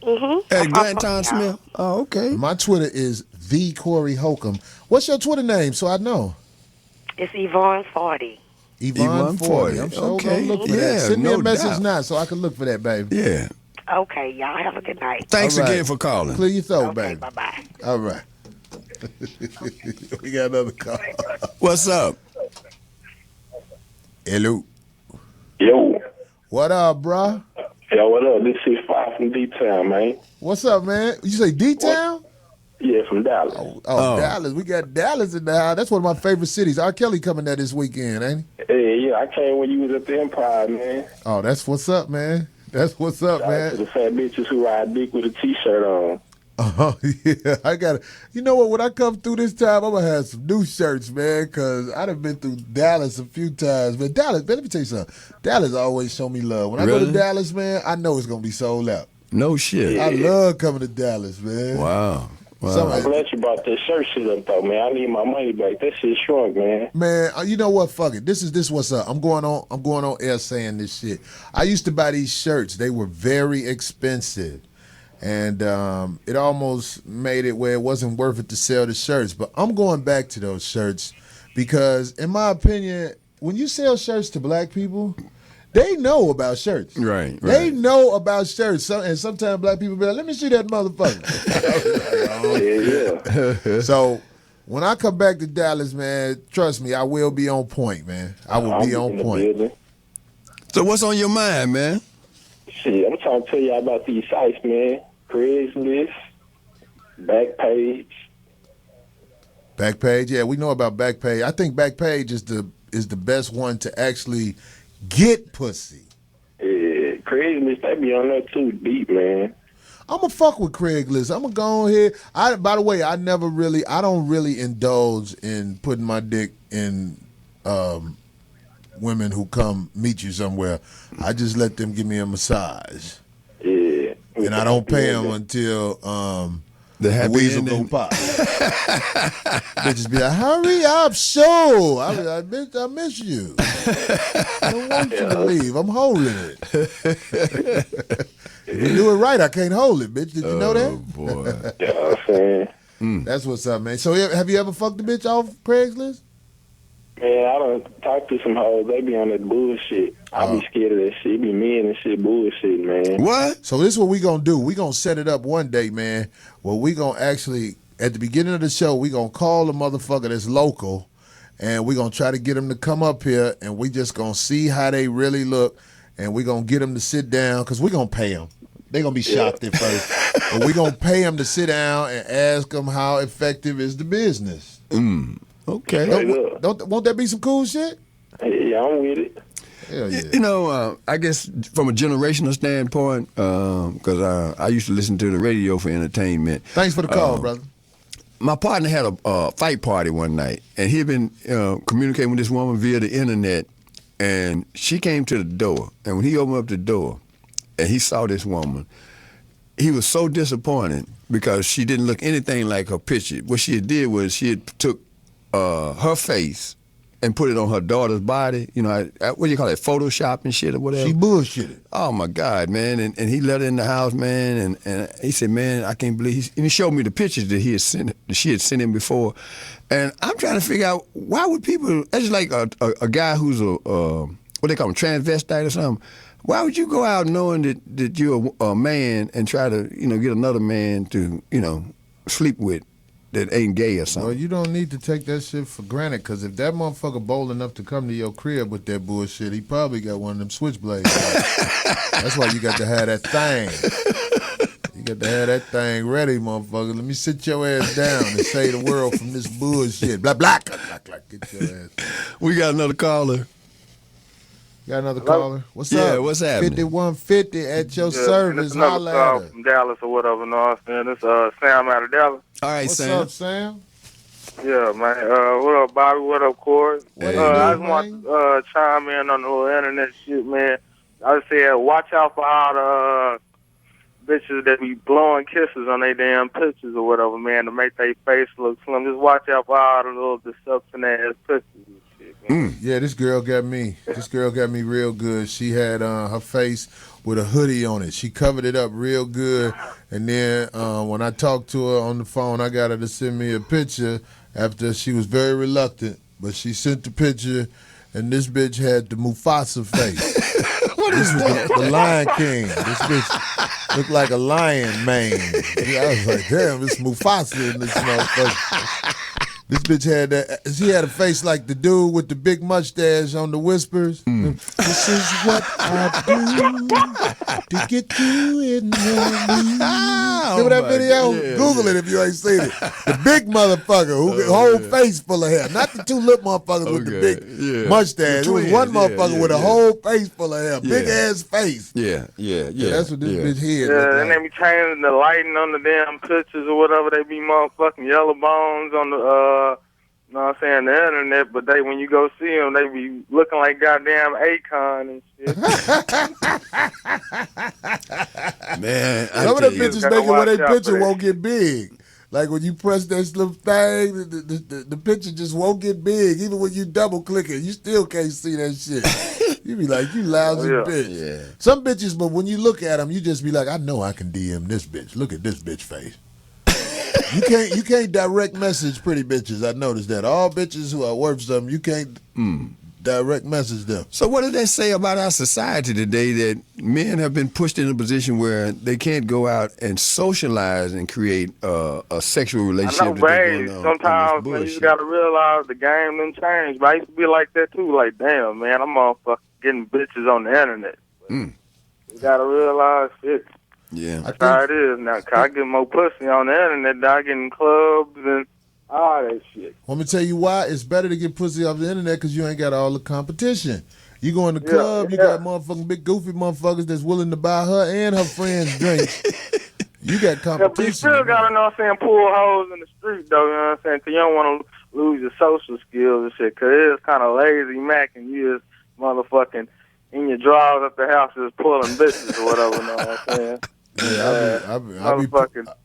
Hey, Glenn Tom Smith. Oh, okay. My Twitter is the Corey Holcomb. What's your Twitter name so I know? It's Yvonne40. Yvonne 40. I'm sure Okay. gonna look for Yeah, that. Send me no a message doubt. now so I can look for that, baby. Yeah. Okay, y'all have a good night. Thanks All right. again for calling. Clear your throat, Okay, baby. bye-bye. All right. We got another call. What's up? Hello. Yo. What up, bruh? Yo, what up? This is 5 from D-Town, man. What's up, man? You say D-Town? Yeah, from Dallas. Oh, Dallas. We got Dallas in the house. That's one of my favorite cities. R. Kelly coming there this weekend, ain't he? Hey, yeah, I came when you was at the Empire, man. Oh, that's what's up, man. That's what's up, Shout out man. to the fat bitches who ride dick with a T-shirt on. Oh, yeah. I got to. You know what? When I come through this time, I'm going to have some new shirts, man, because I done been through Dallas a few times. But Dallas, man, let me tell you something. Dallas always show me love. When I go to Really? Dallas, man, I know it's going to be sold out. No shit. I love coming to Dallas, man. Wow. I'm glad you brought that shirt shit up, though, man. I need my money back. That shit shrunk, man. Man, you know what? Fuck it. This what's up. I'm going on air saying this shit. I used to buy these shirts. They were very expensive. And it almost made it where it wasn't worth it to sell the shirts. But I'm going back to those shirts because, in my opinion, when you sell shirts to black people, they know about shirts. Right. They know about shirts. And sometimes black people be like, let me see that motherfucker. Yeah. So when I come back to Dallas, man, trust me, I will be on point, man. I will be on point. So what's on your mind, man? Shit, I'm trying to tell you about these sites, man. Craigslist, Backpage. Backpage, yeah, we know about Backpage. I think Backpage is the best one to actually get pussy. Yeah, Craigslist, they be on there too deep, man. I'm gonna fuck with Craigslist. I'm gonna go on here. By the way, I don't really indulge in putting my dick in women who come meet you somewhere. I just let them give me a massage. Yeah. And I don't pay them until the weasel go pop. Bitches be like, hurry up, show. I be like, bitch, I miss you. I don't want you to leave. I'm holding it. If you do it right, I can't hold it, bitch. Did you know that? Oh, boy. Yeah, I'm saying. That's what's up, man. So have you ever fucked a bitch off Craigslist? Man, I don't talk to some hoes. They be on that bullshit. I be scared of that shit. It be men and shit bullshit, man. What? So this is what we gonna do. We gonna set it up one day, man, where we gonna actually, at the beginning of the show, we gonna call the motherfucker that's local, and we gonna try to get them to come up here, and we just gonna see how they really look, and we gonna get them to sit down, because we gonna pay them. They gonna be shocked at first, but we gonna pay them to sit down and ask them how effective is the business. Okay. Won't that be some cool shit? Yeah, I'm with it. Hell yeah. You know, I guess from a generational standpoint, because I used to listen to the radio for entertainment. Thanks for the call, brother. My partner had a fight party one night, and he'd been communicating with this woman via the internet, and she came to the door. And when he opened up the door, and he saw this woman, he was so disappointed because she didn't look anything like her picture. What she did was she had took her face and put it on her daughter's body. You know, what do you call it, Photoshop and shit or whatever? She bullshitted. Oh, my God, man. And he let her in the house, man, and he said, man, I can't believe and he showed me the pictures that she had sent him before. And I'm trying to figure out, why would people, that's like a guy who's what they call him, transvestite or something. Why would you go out knowing that you're a man and try to, get another man to, sleep with that ain't gay or something? Well, you don't need to take that shit for granted, because if that motherfucker bold enough to come to your crib with that bullshit, he probably got one of them switchblades. That's why you got to have that thing. You got to have that thing ready, motherfucker. Let me sit your ass down and save the world from this bullshit. Blah, blah, blah, blah. Get your ass. We got another caller. Got another caller? What's up? Yeah, what's happening? 5150 at your service. It's another Holla call at her. from Dallas or whatever. No, I'm saying it's Sam out of Dallas. All right, What's Sam. up, Sam? Yeah, man. What up, Bobby? What up, Corey? Hey, I just want to chime in on the little internet shit, man. I said, watch out for all the bitches that be blowing kisses on their damn pictures or whatever, man, to make their face look slim. Just watch out for all the little deception ass pictures. Yeah, this girl got me. This girl got me real good. She had her face with a hoodie on it. She covered it up real good. And then when I talked to her on the phone, I got her to send me a picture after she was very reluctant. But she sent the picture, and this bitch had the Mufasa face. What is that? The Lion King. This bitch looked like a lion mane. Yeah, I was like, damn, it's Mufasa in this motherfucker. This bitch had that. She had a face like the dude with the big mustache on the Whispers. This is what I do to get you in the mood. Remember that video? Yeah, Google it if you ain't seen it. The big motherfucker who whole face full of hair. Not the two little motherfuckers with the big mustache. It was one motherfucker with a whole face full of hair. Big ass face. Yeah. That's what this bitch head Yeah, looked and like. they be changing the lighting on the damn pictures or whatever. They be motherfucking yellow bones on the, you know what I'm saying, the internet. But when you go see them, they be looking like goddamn Akon and shit. Man, some of them bitches make it where their picture won't get big. Like when you press that little thing, the picture just won't get big. Even when you double click it, you still can't see that shit. You be like, you lousy bitch. Yeah. Some bitches, but when you look at them, you just be like, I know I can DM this bitch. Look at this bitch face. You can't direct message pretty bitches. I noticed that. All bitches who are worth something, you can't direct message them. So what does that say about our society today, that men have been pushed in a position where they can't go out and socialize and create a sexual relationship? I know, babe. Sometimes man, you got to realize the game done changed. But I used to be like that too. Like, damn, man, I'm motherfucking getting bitches on the internet. You got to realize shit. Yeah. That's how it is now. 'Cause I get more pussy on the internet than I get in clubs and all that shit. Want me to tell you why? It's better to get pussy off the internet because you ain't got all the competition. You go in the club, you got motherfucking big goofy motherfuckers that's willing to buy her and her friends drinks. You got competition. Yeah, but you still got to, you know what I'm saying, pull hoes in the street, though, you know what I'm saying? 'Cause you don't want to lose your social skills and shit. 'Cause it is kind of lazy Mac and you just motherfucking in your drawers at the house just pulling bitches or whatever, you know what I'm saying? Yeah,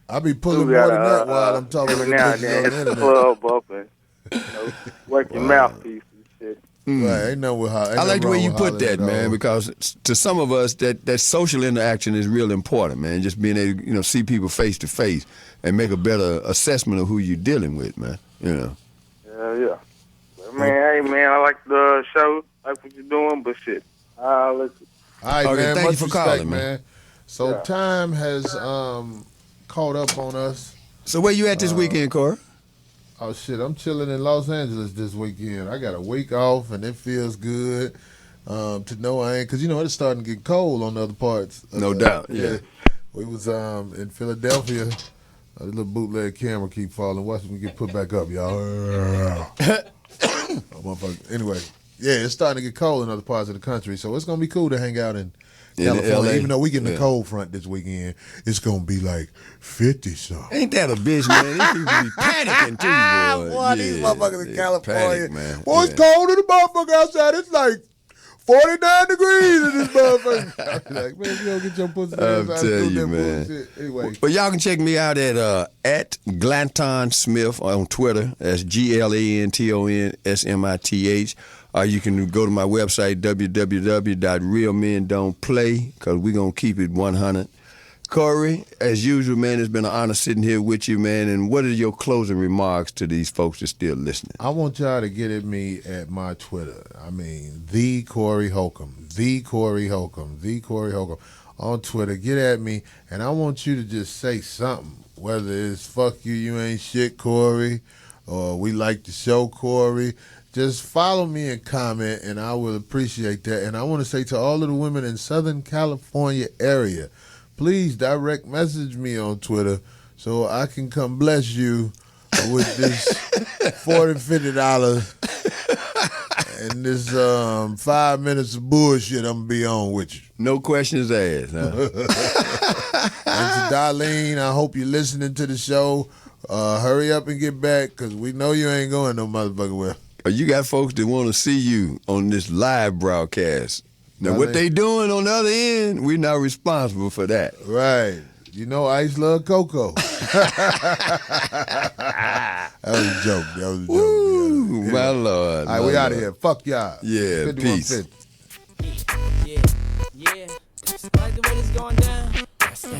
I be pulling more than that while I'm talking to every now and bitches then on the hit the internet. club up and work your mouthpiece and shit. Right, ain't no with how. I like the way you put that, man, because to some of us, that social interaction is real important, man. Just being able to, see people face to face and make a better assessment of who you're dealing with, man. Yeah. But, man, hey, man, I like the show, like what you're doing, but shit, listen. All right, Okay, man. thank Much you for respect, calling, man. So time has caught up on us. So where you at this weekend, Corey? Oh shit, I'm chilling in Los Angeles this weekend. I got a week off, and it feels good to know I ain't, because it's starting to get cold on the other parts. No doubt, yeah. We was in Philadelphia. The little bootleg camera keep falling. Watch me get put back up, y'all. Motherfucker. Anyway, yeah, it's starting to get cold in other parts of the country, so it's gonna be cool to hang out in California. Even though we get in the cold front this weekend, it's gonna be like 50 something. Ain't that a bitch, man? These people be panicking too, boy. Boy, these motherfuckers in California. Panic, man. Boy, it's cold in the motherfucker outside. It's like 49 degrees in this motherfucker. I'm like, man, if you don't get your pussy I'm ass out telling you, that man. bullshit. Anyway. But y'all can check me out at Glanton Smith on Twitter. That's GLANTONSMITH. Or you can go to my website, www.realmendon'tplay, because we're going to keep it 100. Corey, as usual, man, it's been an honor sitting here with you, man. And what are your closing remarks to these folks that's still listening? I want y'all to get at me at my Twitter. I mean, the Corey Holcomb, the Corey Holcomb, the Corey Holcomb on Twitter. Get at me, and I want you to just say something, whether it's "fuck you, you ain't shit, Corey," or "we like the show, Corey." Just follow me and comment, and I will appreciate that. And I want to say to all of the women in Southern California area, please direct message me on Twitter so I can come bless you with this $40, $50 and this 5 minutes of bullshit I'm going to be on with you. No questions asked, huh? And to Darlene, I hope you're listening to the show. Hurry up and get back, because we know you ain't going no motherfucking well. You got folks that want to see you on this live broadcast. Now, what they doing on the other end, we're not responsible for that. Right. You know Ice love cocoa. That was a joke. Woo, my Lord. All right, we out of here. Fuck y'all. Yeah, peace. Yeah. I like the way this going down.